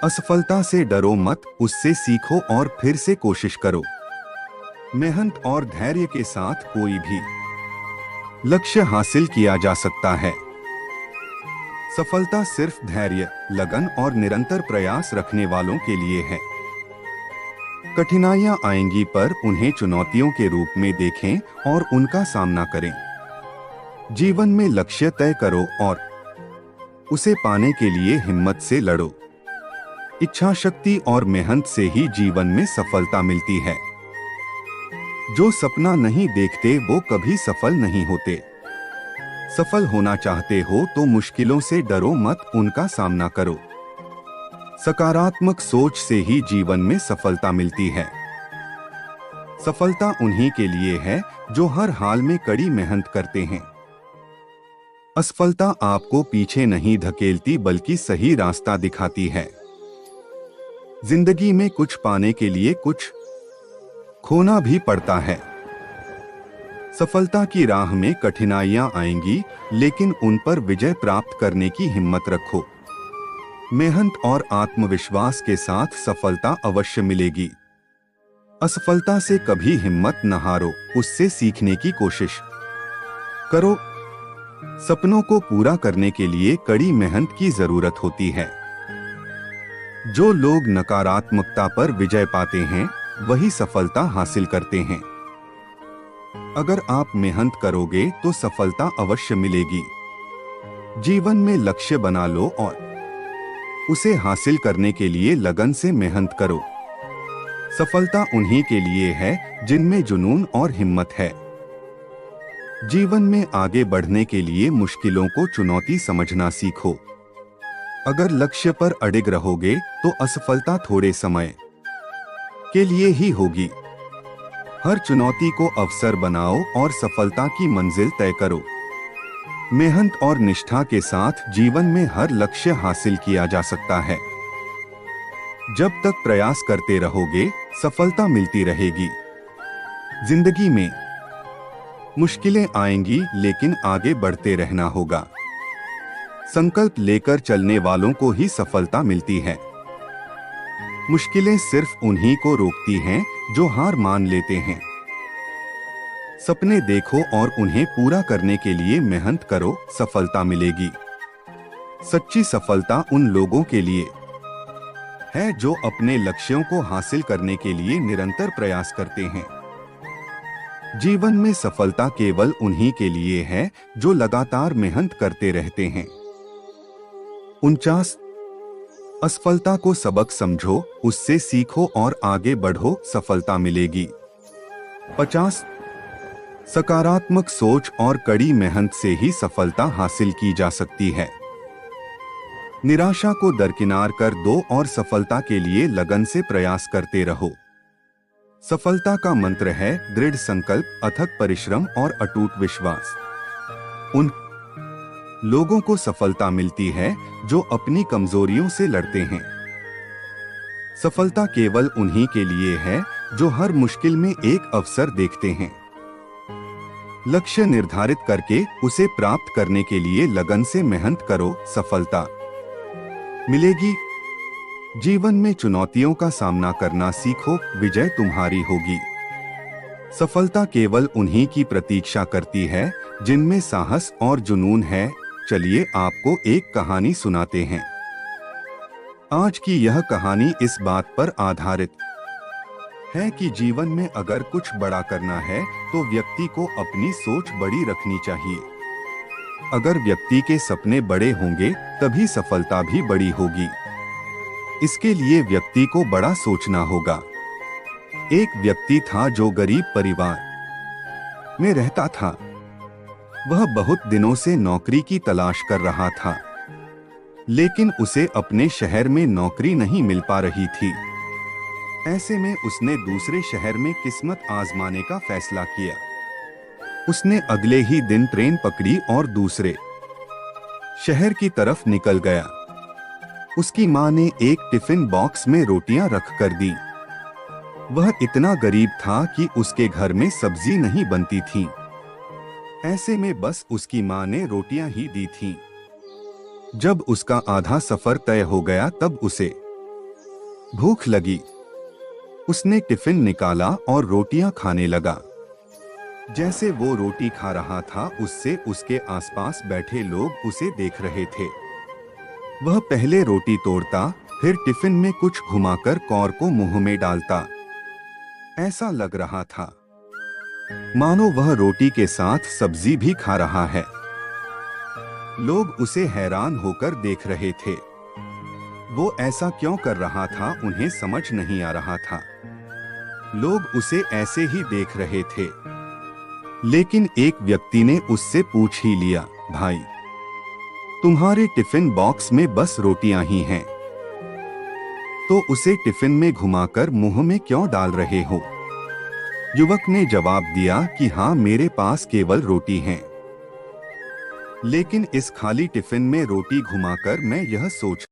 असफलता से डरो मत, उससे सीखो और फिर से कोशिश करो। मेहनत और धैर्य के साथ कोई भी लक्ष्य हासिल किया जा सकता है। सफलता सिर्फ धैर्य, लगन और निरंतर प्रयास रखने वालों के लिए है। कठिनाइयां आएंगी, पर उन्हें चुनौतियों के रूप में देखें और उनका सामना करें। जीवन में लक्ष्य तय करो और उसे पाने के लिए हिम्मत से लड़ो। इच्छा शक्ति और मेहनत से ही जीवन में सफलता मिलती है। जो सपना नहीं देखते वो कभी सफल नहीं होते। सफल होना चाहते हो तो मुश्किलों से डरो मत, उनका सामना करो। सकारात्मक सोच से ही जीवन में सफलता मिलती है। सफलता उन्हीं के लिए है जो हर हाल में कड़ी मेहनत करते हैं। असफलता आपको पीछे नहीं धकेलती, बल्कि सही रास्ता दिखाती है। जिंदगी में कुछ पाने के लिए कुछ खोना भी पड़ता है। सफलता की राह में कठिनाइयां आएंगी, लेकिन उन पर विजय प्राप्त करने की हिम्मत रखो। मेहनत और आत्मविश्वास के साथ सफलता अवश्य मिलेगी। असफलता से कभी हिम्मत न हारो, उससे सीखने की कोशिश करो। सपनों को पूरा करने के लिए कड़ी मेहनत की जरूरत होती है। जो लोग नकारात्मकता पर विजय पाते हैं, वही सफलता हासिल करते हैं। अगर आप मेहनत करोगे तो सफलता अवश्य मिलेगी। जीवन में लक्ष्य बना लो और उसे हासिल करने के लिए लगन से मेहनत करो। सफलता उन्हीं के लिए है जिनमें जुनून और हिम्मत है। जीवन में आगे बढ़ने के लिए मुश्किलों को चुनौती समझना सीखो। अगर लक्ष्य पर अडिग रहोगे तो असफलता थोड़े समय के लिए ही होगी। हर चुनौती को अवसर बनाओ और सफलता की मंजिल तय करो। मेहनत और निष्ठा के साथ जीवन में हर लक्ष्य हासिल किया जा सकता है। जब तक प्रयास करते रहोगे, सफलता मिलती रहेगी। जिंदगी में मुश्किलें आएंगी, लेकिन आगे बढ़ते रहना होगा। संकल्प लेकर चलने वालों को ही सफलता मिलती है। मुश्किलें सिर्फ उन्हीं को रोकती हैं जो हार मान लेते हैं। सपने देखो और उन्हें पूरा करने के लिए मेहनत करो, सफलता मिलेगी। सच्ची सफलता उन लोगों के लिए है जो अपने लक्ष्यों को हासिल करने के लिए निरंतर प्रयास करते हैं। जीवन में सफलता केवल उन्हीं के लिए है जो लगातार मेहनत करते रहते हैं। 49 असफलता को सबक समझो, उससे सीखो और आगे बढ़ो, सफलता मिलेगी। 50 सकारात्मक सोच और कड़ी मेहनत से ही सफलता हासिल की जा सकती है। निराशा को दरकिनार कर दो और सफलता के लिए लगन से प्रयास करते रहो। सफलता का मंत्र है दृढ़ संकल्प, अथक परिश्रम और अटूट विश्वास। उन लोगों को सफलता मिलती है जो अपनी कमजोरियों से लड़ते हैं। सफलता केवल उन्हीं के लिए है जो हर मुश्किल में एक अवसर देखते हैं। लक्ष्य निर्धारित करके उसे प्राप्त करने के लिए लगन से मेहनत करो, सफलता मिलेगी। जीवन में चुनौतियों का सामना करना सीखो, विजय तुम्हारी होगी। सफलता केवल उन्हीं की प्रतीक्षा करती है जिनमें साहस और जुनून है। चलिए आपको एक कहानी सुनाते हैं। आज की यह कहानी इस बात पर आधारित है कि जीवन में अगर कुछ बड़ा करना है तो व्यक्ति को अपनी सोच बड़ी रखनी चाहिए। अगर व्यक्ति के सपने बड़े होंगे तभी सफलता भी बड़ी होगी। इसके लिए व्यक्ति को बड़ा सोचना होगा। एक व्यक्ति था जो गरीब परिवार में रहता था। वह बहुत दिनों से नौकरी की तलाश कर रहा था, लेकिन उसे अपने शहर में नौकरी नहीं मिल पा रही थी। ऐसे में उसने दूसरे शहर में किस्मत आजमाने का फैसला किया। उसने अगले ही दिन ट्रेन पकड़ी और दूसरे शहर की तरफ निकल गया। उसकी मां ने एक टिफिन बॉक्स में रोटियां रख कर दी। वह इतना गरीब था कि उसके घर में सब्जी नहीं बनती थी। ऐसे में बस उसकी मां ने रोटियां ही दी थीं। जब उसका आधा सफर तय हो गया तब उसे भूख लगी। उसने टिफिन निकाला और रोटियां खाने लगा। जैसे वो रोटी खा रहा था, उससे उसके आसपास बैठे लोग उसे देख रहे थे। वह पहले रोटी तोड़ता, फिर टिफिन में कुछ घुमाकर कौर को मुंह में डालता। ऐसा लग रहा था मानो वह रोटी के साथ सब्जी भी खा रहा है। लोग उसे हैरान होकर देख रहे थे। वो ऐसा क्यों कर रहा था, उन्हें समझ नहीं आ रहा था। लोग उसे ऐसे ही देख रहे थे। लेकिन एक व्यक्ति ने उससे पूछ ही लिया, भाई, तुम्हारे टिफिन बॉक्स में बस रोटियां ही हैं, तो उसे टिफिन में घुमाकर मुंह में क्यों डाल रहे हो? युवक ने जवाब दिया कि हाँ, मेरे पास केवल रोटी है, लेकिन इस खाली टिफिन में रोटी घुमाकर मैं यह सोच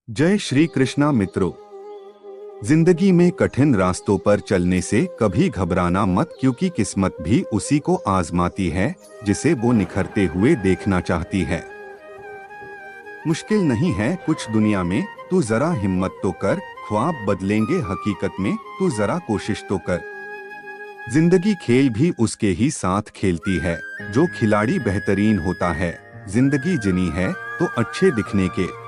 जय श्री कृष्णा मित्रों। जिंदगी में कठिन रास्तों पर चलने से कभी घबराना मत, क्योंकि किस्मत भी उसी को आजमाती है जिसे वो निखरते हुए देखना चाहती है। मुश्किल नहीं है कुछ दुनिया में, तू जरा हिम्मत तो कर, ख्वाब बदलेंगे हकीकत में, तू जरा कोशिश तो कर। जिंदगी खेल भी उसके ही साथ खेलती है जो खिलाड़ी बेहतरीन होता है। जिंदगी जिनी है तो अच्छे दिखने के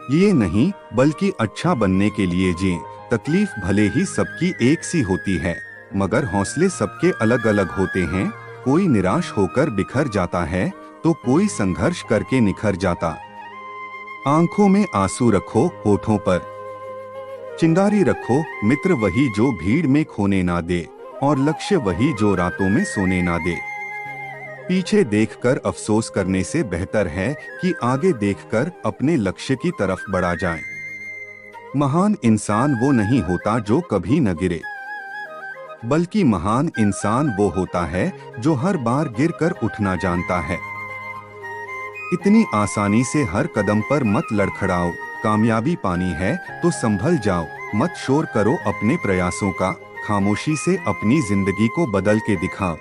लिए नहीं, बल्कि अच्छा बनने के लिए जिए। तकलीफ भले ही सबकी एक सी होती है, मगर हौसले सबके अलग अलग होते हैं। कोई निराश होकर बिखर जाता है तो कोई संघर्ष करके निखर जाता। आंखों में आंसू रखो, होठों पर चिंगारी रखो। मित्र वही जो भीड़ में खोने ना दे, और लक्ष्य वही जो रातों में सोने ना दे। पीछे देखकर अफसोस करने से बेहतर है कि आगे देखकर अपने लक्ष्य की तरफ बढ़ा जाए। महान इंसान वो नहीं होता जो कभी न गिरे, बल्कि महान इंसान वो होता है जो हर बार गिरकर उठना जानता है। इतनी आसानी से हर कदम पर मत लड़खड़ाओ। कामयाबी पानी है तो संभल जाओ। मत शोर करो अपने प्रयासों का, खामोशी से अपनी जिंदगी को बदल के दिखाओ।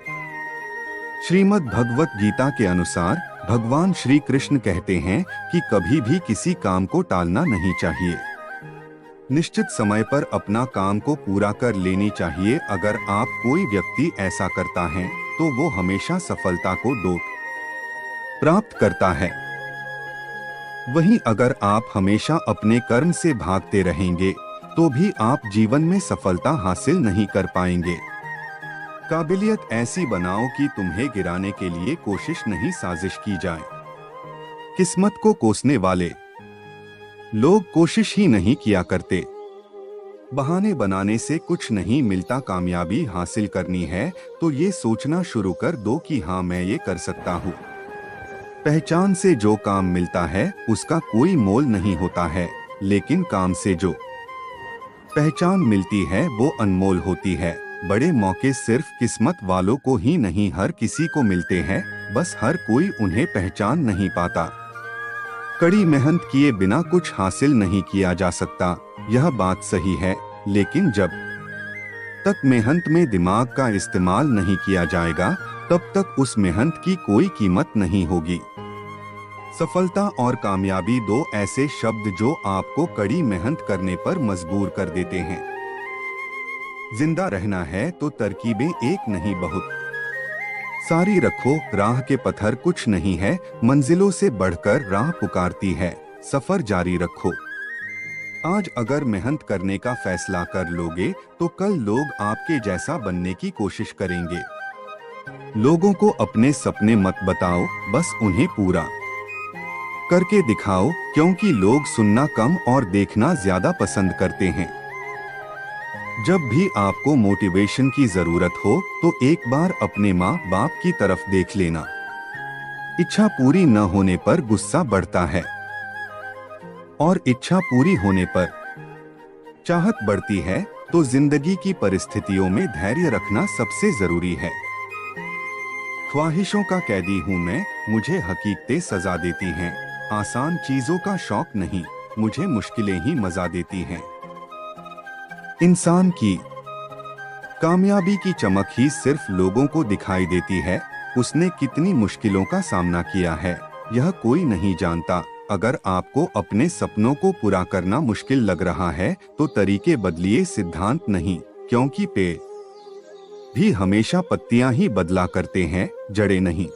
श्रीमद् भगवत गीता के अनुसार भगवान श्री कृष्ण कहते हैं कि कभी भी किसी काम को टालना नहीं चाहिए। निश्चित समय पर अपना काम को पूरा कर लेनी चाहिए। अगर आप कोई व्यक्ति ऐसा करता है तो वो हमेशा सफलता को डोट प्राप्त करता है। वहीं अगर आप हमेशा अपने कर्म से भागते रहेंगे तो भी आप जीवन में सफलता हासिल नहीं कर पाएंगे। काबिलियत ऐसी बनाओ कि तुम्हें गिराने के लिए कोशिश नहीं, साजिश की जाए। किस्मत को कोसने वाले लोग कोशिश ही नहीं किया करते। बहाने बनाने से कुछ नहीं मिलता। कामयाबी हासिल करनी है तो ये सोचना शुरू कर दो कि हाँ, मैं ये कर सकता हूँ। पहचान से जो काम मिलता है उसका कोई मोल नहीं होता है, लेकिन काम से जो पहचान मिलती है वो अनमोल होती है। बड़े मौके सिर्फ किस्मत वालों को ही नहीं, हर किसी को मिलते हैं, बस हर कोई उन्हें पहचान नहीं पाता। कड़ी मेहनत किए बिना कुछ हासिल नहीं किया जा सकता, यह बात सही है, लेकिन जब तक मेहनत में दिमाग का इस्तेमाल नहीं किया जाएगा तब तक उस मेहनत की कोई कीमत नहीं होगी। सफलता और कामयाबी दो ऐसे शब्द जो आपको कड़ी मेहनत करने पर मजबूर कर देते हैं। जिंदा रहना है तो तरकीबें एक नहीं बहुत सारी रखो। राह के पत्थर कुछ नहीं है, मंजिलों से बढ़कर राह पुकारती है। सफर जारी रखो। आज अगर मेहनत करने का फैसला कर लोगे तो कल लोग आपके जैसा बनने की कोशिश करेंगे। लोगों को अपने सपने मत बताओ, बस उन्हें पूरा करके दिखाओ, क्योंकि लोग सुनना कम और देखना ज्यादा पसंद करते हैं। जब भी आपको मोटिवेशन की जरूरत हो तो एक बार अपने माँ बाप की तरफ देख लेना। इच्छा पूरी न होने पर गुस्सा बढ़ता है, और इच्छा पूरी होने पर चाहत बढ़ती है। तो जिंदगी की परिस्थितियों में धैर्य रखना सबसे जरूरी है। ख्वाहिशों का कैदी हूँ मैं, मुझे हकीकतें सजा देती हैं। आसान चीजों का शौक नहीं, मुझे मुश्किलें ही मजा देती हैं। इंसान की कामयाबी की चमक ही सिर्फ लोगों को दिखाई देती है, उसने कितनी मुश्किलों का सामना किया है यह कोई नहीं जानता। अगर आपको अपने सपनों को पूरा करना मुश्किल लग रहा है तो तरीके बदलिए, सिद्धांत नहीं, क्योंकि पेड़ भी हमेशा पत्तियां ही बदला करते हैं, जड़ें नहीं।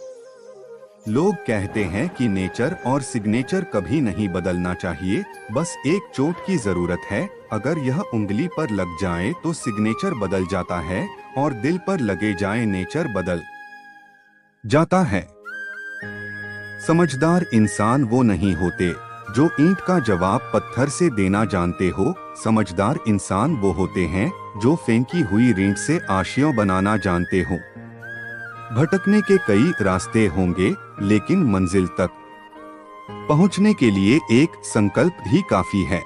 लोग कहते हैं कि नेचर और सिग्नेचर कभी नहीं बदलना चाहिए, बस एक चोट की जरूरत है। अगर यह उंगली पर लग जाए तो सिग्नेचर बदल जाता है, और दिल पर लगे जाए नेचर बदल जाता है। समझदार इंसान वो नहीं होते जो ईंट का जवाब पत्थर से देना जानते हो। समझदार इंसान वो होते हैं जो फेंकी हुई ईंट से आशियां बनाना जानते हो। भटकने के कई रास्ते होंगे, लेकिन मंजिल तक पहुंचने के लिए एक संकल्प ही काफी है।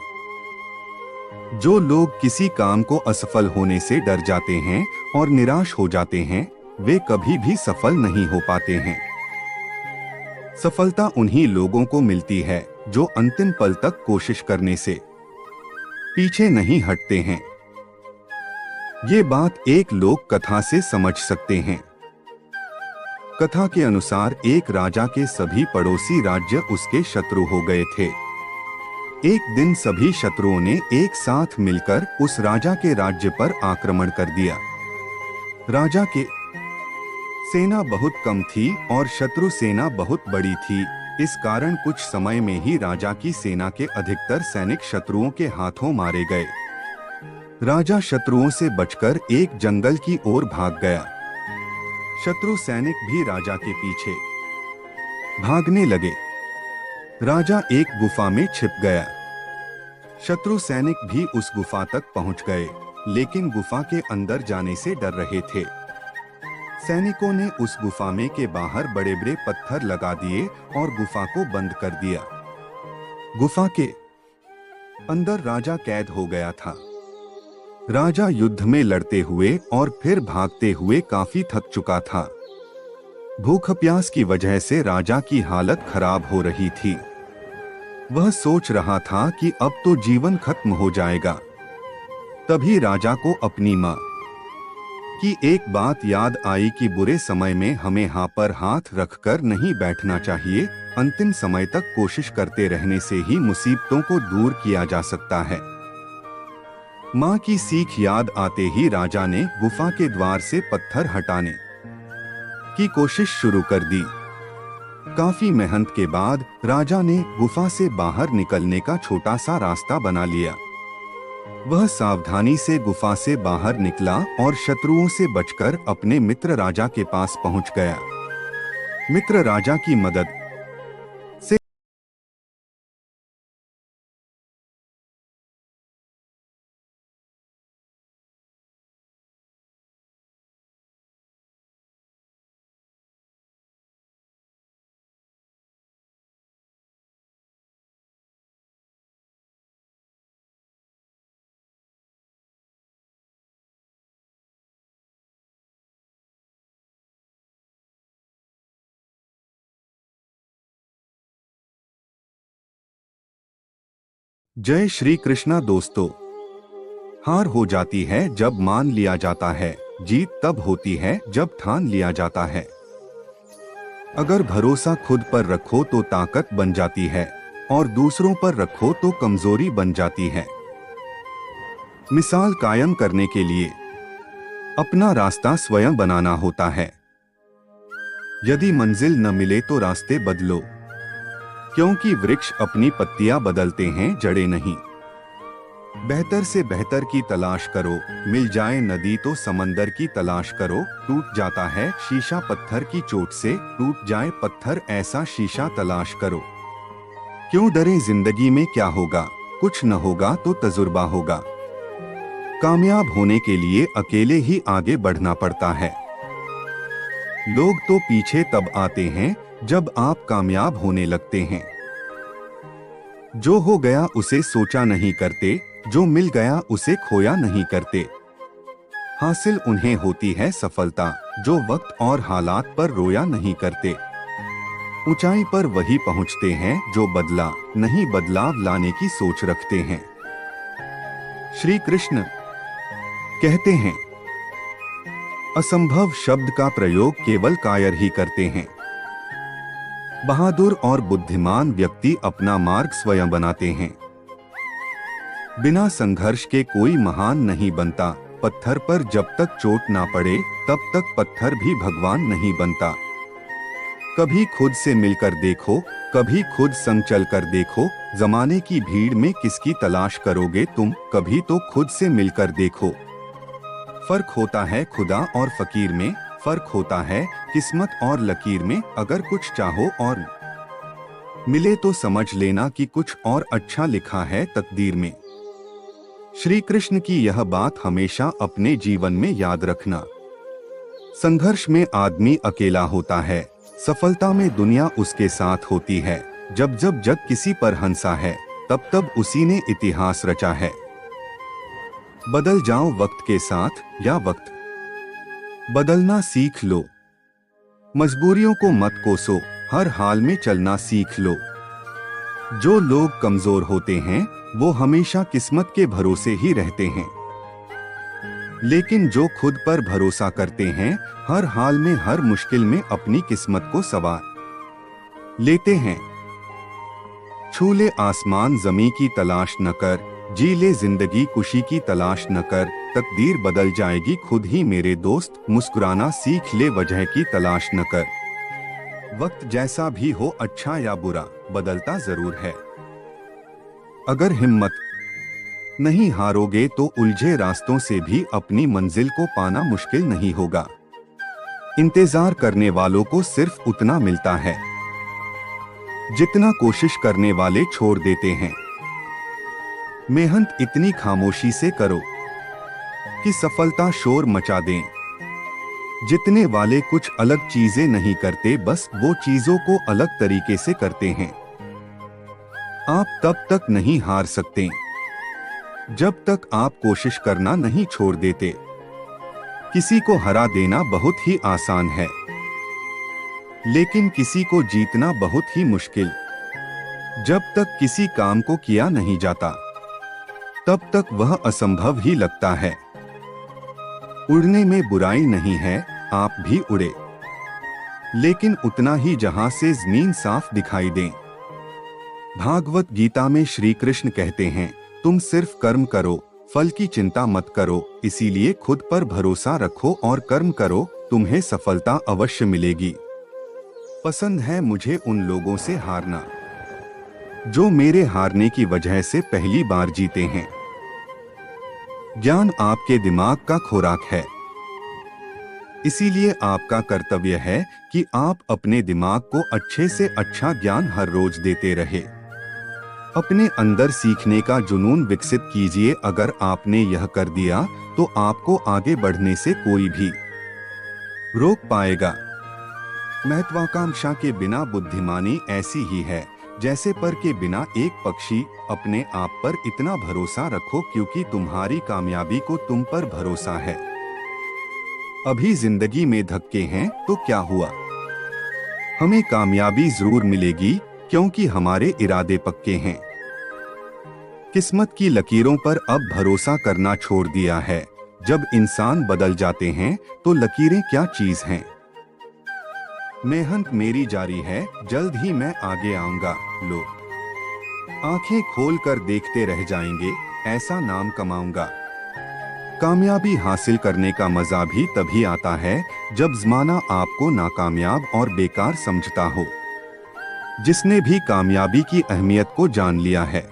जो लोग किसी काम को असफल होने से डर जाते हैं और निराश हो जाते हैं, वे कभी भी सफल नहीं हो पाते हैं। सफलता उन्हीं लोगों को मिलती है जो अंतिम पल तक कोशिश करने से पीछे नहीं हटते हैं। ये बात एक लोक कथा से समझ सकते हैं। कथा के अनुसार एक राजा के सभी पड़ोसी राज्य उसके शत्रु हो गए थे। एक दिन सभी शत्रुओं ने एक साथ मिलकर उस राजा के राज्य पर आक्रमण कर दिया। राजा के सेना बहुत कम थी और शत्रु सेना बहुत बड़ी थी। इस कारण कुछ समय में ही राजा की सेना के अधिकतर सैनिक शत्रुओं के हाथों मारे गए। राजा शत्रुओं से बचकर एक जंगल की ओर भाग गया। शत्रु सैनिक भी राजा के पीछे भागने लगे। राजा एक गुफा में छिप गया। शत्रु सैनिक भी उस गुफा तक पहुंच गए, लेकिन गुफा के अंदर जाने से डर रहे थे। सैनिकों ने उस गुफा में के बाहर बड़े बड़े पत्थर लगा दिए और गुफा को बंद कर दिया। गुफा के अंदर राजा कैद हो गया था। राजा युद्ध में लड़ते हुए और फिर भागते हुए काफी थक चुका था। भूख प्यास की वजह से राजा की हालत खराब हो रही थी। वह सोच रहा था कि अब तो जीवन खत्म हो जाएगा। तभी राजा को अपनी माँ की एक बात याद आई कि बुरे समय में हमें हाथ पर हाथ रखकर नहीं बैठना चाहिए। अंतिम समय तक कोशिश करते रहने से ही मुसीबतों को दूर किया जा सकता है। माँ की सीख याद आते ही राजा ने गुफा के द्वार से पत्थर हटाने की कोशिश शुरू कर दी। काफी मेहनत के बाद राजा ने गुफा से बाहर निकलने का छोटा सा रास्ता बना लिया। वह सावधानी से गुफा से बाहर निकला और शत्रुओं से बचकर अपने मित्र राजा के पास पहुंच गया। मित्र राजा की मदद से जय श्री कृष्णा दोस्तों। हार हो जाती है जब मान लिया जाता है, जीत तब होती है जब ठान लिया जाता है। अगर भरोसा खुद पर रखो तो ताकत बन जाती है और दूसरों पर रखो तो कमजोरी बन जाती है। मिसाल कायम करने के लिए अपना रास्ता स्वयं बनाना होता है। यदि मंजिल न मिले तो रास्ते बदलो, क्योंकि वृक्ष अपनी पत्तियां बदलते हैं, जड़ें नहीं। बेहतर से बेहतर की तलाश करो, मिल जाए नदी तो समंदर की तलाश करो। टूट जाता है शीशा पत्थर की चोट से, टूट जाए पत्थर ऐसा शीशा तलाश करो। क्यों डरें, जिंदगी में क्या होगा, कुछ न होगा तो तजुर्बा होगा। कामयाब होने के लिए अकेले ही आगे बढ़ना पड़ता है। लोग तो पीछे तब आते हैं जब आप कामयाब होने लगते हैं। जो हो गया उसे सोचा नहीं करते, जो मिल गया उसे खोया नहीं करते। हासिल उन्हें होती है सफलता जो वक्त और हालात पर रोया नहीं करते। ऊंचाई पर वही पहुंचते हैं जो बदला नहीं, बदलाव लाने की सोच रखते हैं। श्री कृष्ण कहते हैं, असंभव शब्द का प्रयोग केवल कायर ही करते हैं। बहादुर और बुद्धिमान व्यक्ति अपना मार्ग स्वयं बनाते हैं। बिना संघर्ष के कोई महान नहीं बनता। पत्थर पर जब तक चोट ना पड़े तब तक पत्थर भी भगवान नहीं बनता। कभी खुद से मिलकर देखो, कभी खुद संग चल कर देखो। जमाने की भीड़ में किसकी तलाश करोगे तुम, कभी तो खुद से मिलकर देखो। फर्क होता है खुदा और फकीर में, फर्क होता है किस्मत और लकीर में। अगर कुछ चाहो और मिले तो समझ लेना कि कुछ और अच्छा लिखा है तकदीर में। श्री कृष्ण की यह बात हमेशा अपने जीवन में याद रखना। संघर्ष में आदमी अकेला होता है, सफलता में दुनिया उसके साथ होती है। जब जब जग किसी पर हंसा है तब तब उसी ने इतिहास रचा है। बदल जाओ वक्त के साथ या वक्त बदलना सीख लो। मजबूरियों को मत कोसो, हर हाल में चलना सीख लो। जो लोग कमजोर होते हैं वो हमेशा किस्मत के भरोसे ही रहते हैं, लेकिन जो खुद पर भरोसा करते हैं हर हाल में हर मुश्किल में अपनी किस्मत को संवार लेते हैं। छू ले आसमान ज़मीं की तलाश न कर, जी ले जिंदगी खुशी की तलाश न कर, तकदीर बदल जाएगी खुद ही मेरे दोस्त, मुस्कुराना सीख ले वजह की तलाश न कर। वक्त जैसा भी हो अच्छा या बुरा बदलता जरूर है, अगर हिम्मत नहीं हारोगे तो उलझे रास्तों से भी अपनी मंजिल को पाना मुश्किल नहीं होगा। इंतजार करने वालों को सिर्फ उतना मिलता है जितना कोशिश करने वाले छोड़ देते हैं। मेहनत इतनी खामोशी से करो कि सफलता शोर मचा दें। जितने वाले कुछ अलग चीजें नहीं करते, बस वो चीजों को अलग तरीके से करते हैं। आप तब तक नहीं हार सकते जब तक आप कोशिश करना नहीं छोड़ देते। किसी को हरा देना बहुत ही आसान है, लेकिन किसी को जीतना बहुत ही मुश्किल। जब तक किसी काम को किया नहीं जाता तब तक वह असंभव ही लगता है। उड़ने में बुराई नहीं है, आप भी उड़े, लेकिन उतना ही जहां से जमीन साफ दिखाई दे। भागवत गीता में श्री कृष्ण कहते हैं, तुम सिर्फ कर्म करो, फल की चिंता मत करो। इसीलिए खुद पर भरोसा रखो और कर्म करो, तुम्हें सफलता अवश्य मिलेगी। पसंद है मुझे उन लोगों से हारना जो मेरे हारने की वजह से पहली बार जीते हैं। ज्ञान आपके दिमाग का खुराक है, इसीलिए आपका कर्तव्य है कि आप अपने दिमाग को अच्छे से अच्छा ज्ञान हर रोज देते रहे। अपने अंदर सीखने का जुनून विकसित कीजिए। अगर आपने यह कर दिया तो आपको आगे बढ़ने से कोई भी रोक पाएगा। महत्वाकांक्षा के बिना बुद्धिमानी ऐसी ही है जैसे पर के बिना एक पक्षी। अपने आप पर इतना भरोसा रखो क्योंकि तुम्हारी कामयाबी को तुम पर भरोसा है। अभी जिंदगी में धक्के हैं तो क्या हुआ, हमें कामयाबी जरूर मिलेगी क्योंकि हमारे इरादे पक्के हैं। किस्मत की लकीरों पर अब भरोसा करना छोड़ दिया है। जब इंसान बदल जाते हैं तो लकीरें क्या चीज हैं। मेहनत मेरी जारी है, जल्द ही मैं आगे आऊंगा। लोग आंखें खोल कर देखते रह जाएंगे, ऐसा नाम कमाऊंगा। कामयाबी हासिल करने का मजा भी तभी आता है जब जमाना आपको नाकामयाब और बेकार समझता हो। जिसने भी कामयाबी की अहमियत को जान लिया है,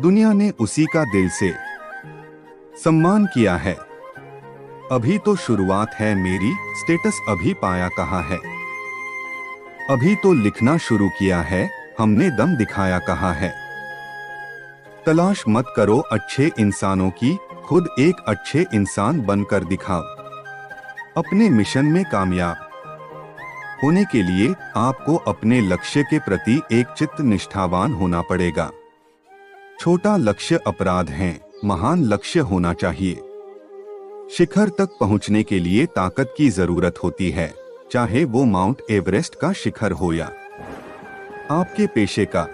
दुनिया ने उसी का दिल से सम्मान किया है। अभी तो शुरुआत है मेरी, स्टेटस अभी पाया कहाँ है। अभी तो लिखना शुरू किया है, हमने दम दिखाया कहाँ है। तलाश मत करो अच्छे इंसानों की, खुद एक अच्छे इंसान बनकर दिखाओ। अपने मिशन में कामयाब होने के लिए आपको अपने लक्ष्य के प्रति एक चित्त निष्ठावान होना पड़ेगा। छोटा लक्ष्य अपराध है, महान लक्ष्य होना चाहिए। शिखर तक पहुंचने के लिए ताकत की जरूरत होती है, चाहे वो माउंट एवरेस्ट का शिखर हो या आपके पेशे का।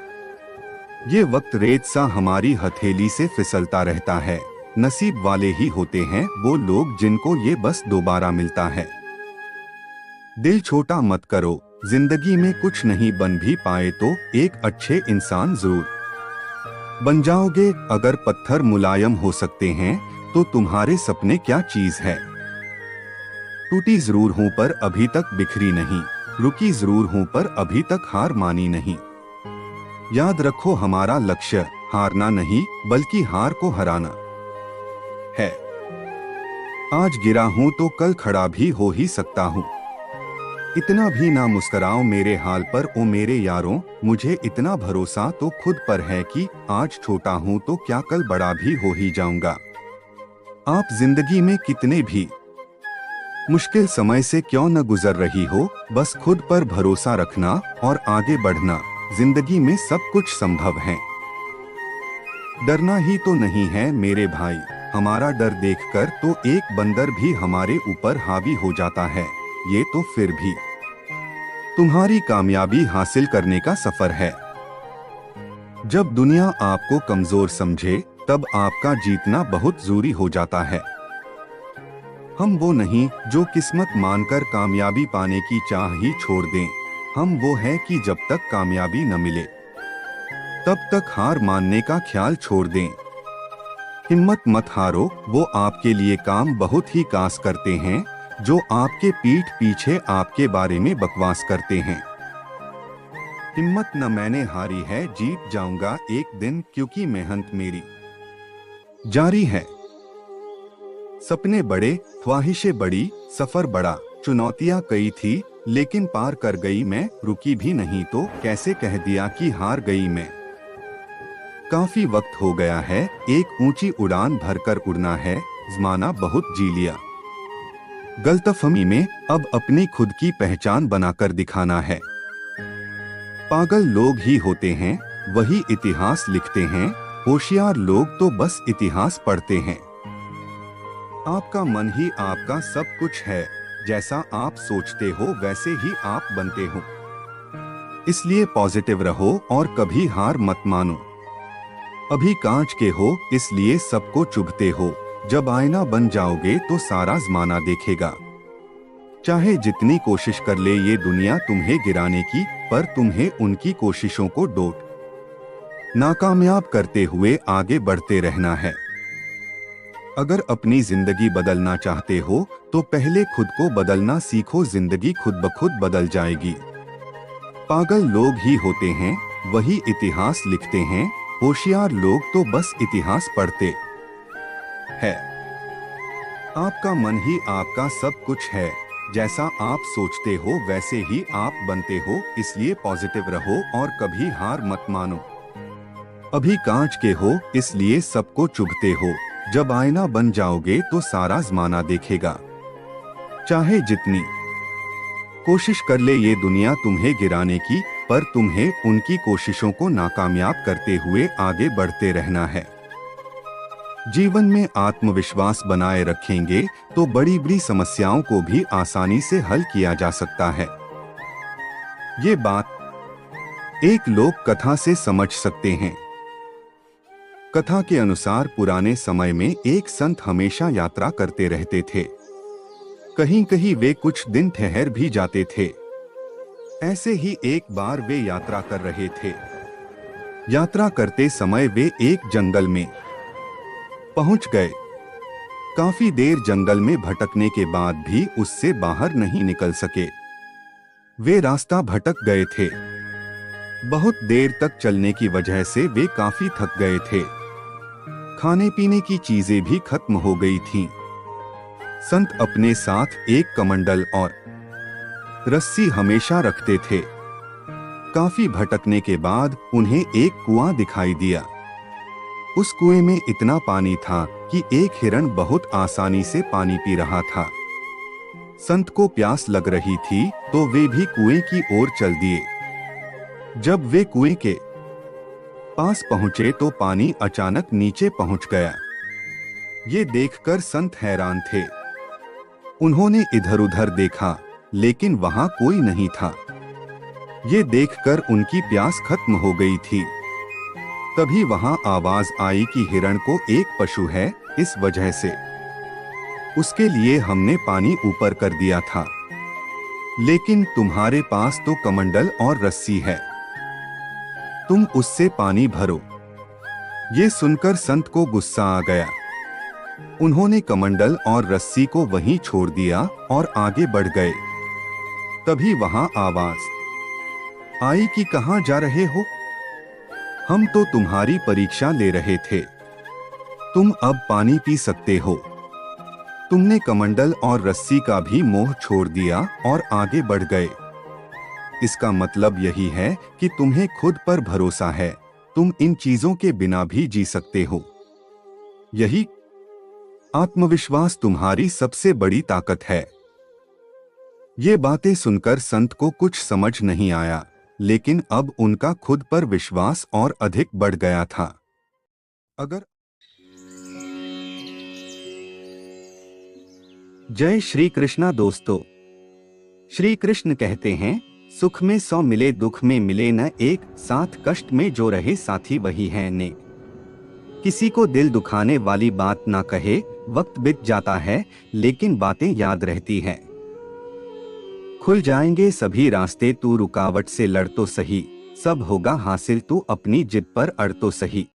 ये वक्त रेत सा हमारी हथेली से फिसलता रहता है। नसीब वाले ही होते हैं वो लोग जिनको ये बस दोबारा मिलता है। दिल छोटा मत करो, जिंदगी में कुछ नहीं बन भी पाए तो एक अच्छे इंसान जरूर बन जाओगे। अगर पत्थर मुलायम हो सकते हैं तो तुम्हारे सपने क्या चीज है। टूटी जरूर हूं पर अभी तक बिखरी नहीं, रुकी जरूर हूं पर अभी तक हार मानी नहीं। याद रखो हमारा लक्ष्य हारना नहीं बल्कि हार को हराना है। आज गिरा हूं तो कल खड़ा भी हो ही सकता हूं। इतना भी ना मुस्कुराओ मेरे हाल पर ओ मेरे यारों, मुझे इतना भरोसा तो खुद पर है कि आज छोटा हूं तो क्या कल बड़ा भी हो ही जाऊंगा। आप जिंदगी में कितने भी मुश्किल समय से क्यों न गुजर रही हो, बस खुद पर भरोसा रखना और आगे बढ़ना। जिंदगी में सब कुछ संभव है। डरना ही तो नहीं है मेरे भाई, हमारा डर देखकर तो एक बंदर भी हमारे ऊपर हावी हो जाता है। ये तो फिर भी तुम्हारी कामयाबी हासिल करने का सफर है। जब दुनिया आपको कमजोर समझे तब आपका जीतना बहुत जरूरी हो जाता है। हम वो नहीं जो किस्मत मानकर कामयाबी पाने की चाह ही छोड़ दें। हम वो है कि जब तक कामयाबी न मिले तब तक हार मानने का ख्याल छोड़ दें। हिम्मत मत हारो, वो आपके लिए काम बहुत ही कास करते हैं जो आपके पीठ पीछे आपके बारे में बकवास करते हैं। हिम्मत न मैंने हारी है, जीत जाऊंगा एक दिन, क्योंकि मेहनत मेरी जारी है। सपने बड़े, ख्वाहिशें बड़ी, सफर बड़ा, चुनौतियां कई थी लेकिन पार कर गई मैं, रुकी भी नहीं तो कैसे कह दिया कि हार गई मैं। काफी वक्त हो गया है, एक ऊंची उड़ान भरकर उड़ना है, ज़माना बहुत जी लिया। गलतफहमी में अब अपनी खुद की पहचान बनाकर दिखाना है। पागल लोग ही होते हैं, वही इतिहास लिखते हैं, होशियार लोग तो बस इतिहास पढ़ते हैं। आपका मन ही आपका सब कुछ है, जैसा आप सोचते हो वैसे ही आप बनते हो। इसलिए पॉजिटिव रहो और कभी हार मत मानो। अभी कांच के हो इसलिए सबको चुभते हो, जब आईना बन जाओगे तो सारा ज़माना देखेगा। चाहे जितनी कोशिश कर ले ये दुनिया तुम्हें गिराने की, पर तुम्हें उनकी कोशिशों को डोट नाकामयाब करते हुए आगे बढ़ते रहना है। अगर अपनी जिंदगी बदलना चाहते हो तो पहले खुद को बदलना सीखो, जिंदगी खुद ब खुद बदल जाएगी। पागल लोग ही होते हैं, वही इतिहास लिखते हैं, होशियार लोग तो बस इतिहास पढ़ते हैं। आपका मन ही आपका सब कुछ है, जैसा आप सोचते हो वैसे ही आप बनते हो। इसलिए पॉजिटिव रहो और कभी हार मत मानो। अभी कांच के हो इसलिए सबको चुभते हो, जब आईना बन जाओगे तो सारा ज़माना देखेगा। चाहे जितनी कोशिश कर ले ये दुनिया तुम्हें गिराने की, पर तुम्हें उनकी कोशिशों को नाकामयाब करते हुए आगे बढ़ते रहना है। जीवन में आत्मविश्वास बनाए रखेंगे तो बड़ी बड़ी समस्याओं को भी आसानी से हल किया जा सकता है। ये बात एक लोक कथा से समझ सकते हैं। कथा के अनुसार पुराने समय में एक संत हमेशा यात्रा करते रहते थे। कहीं कहीं वे कुछ दिन ठहर भी जाते थे। ऐसे ही एक बार वे यात्रा कर रहे थे। यात्रा करते समय वे एक जंगल में पहुंच गए। काफी देर जंगल में भटकने के बाद भी उससे बाहर नहीं निकल सके। वे रास्ता भटक गए थे। बहुत देर तक चलने की वजह से वे काफी थक गए थे। खाने पीने की चीजें भी खत्म हो गई थीं। संत अपने साथ एक कमंडल और रस्सी हमेशा रखते थे। काफी भटकने के बाद उन्हें एक कुआं दिखाई दिया। उस कुएं में इतना पानी था कि एक हिरण बहुत आसानी से पानी पी रहा था। संत को प्यास लग रही थी तो वे भी कुएं की ओर चल दिए। जब वे कुएं के पास पहुंचे तो पानी अचानक नीचे पहुंच गया। ये देखकर संत हैरान थे। उन्होंने इधर-उधर देखा लेकिन वहां कोई नहीं था। ये देखकर उनकी प्यास खत्म हो गई थी। तभी वहां आवाज आई कि हिरण को एक पशु है, इस वजह से उसके लिए हमने पानी ऊपर कर दिया था, लेकिन तुम्हारे पास तो कमंडल और रस्सी है, तुम उससे पानी भरो। ये सुनकर संत को गुस्सा आ गया। उन्होंने कमंडल और रस्सी को वहीं छोड़ दिया और आगे बढ़ गए। तभी वहां आवाज आई कि कहां जा रहे हो? हम तो तुम्हारी परीक्षा ले रहे थे। तुम अब पानी पी सकते हो। तुमने कमंडल और रस्सी का भी मोह छोड़ दिया और आगे बढ़ गए। इसका मतलब यही है कि तुम्हें खुद पर भरोसा है। तुम इन चीजों के बिना भी जी सकते हो। यही आत्मविश्वास तुम्हारी सबसे बड़ी ताकत है। ये बातें सुनकर संत को कुछ समझ नहीं आया, लेकिन अब उनका खुद पर विश्वास और अधिक बढ़ गया था। अगर जय श्री कृष्णा दोस्तों, श्री कृष्ण कहते हैं, सुख में 100 मिले, दुख में मिले न एक, साथ कष्ट में जो रहे साथी वही है नेक। किसी को दिल दुखाने वाली बात ना कहे, वक्त बीत जाता है लेकिन बातें याद रहती हैं। खुल जाएंगे सभी रास्ते, तू रुकावट से लड़ तो सही, सब होगा हासिल, तू अपनी जिद पर अड़ तो सही।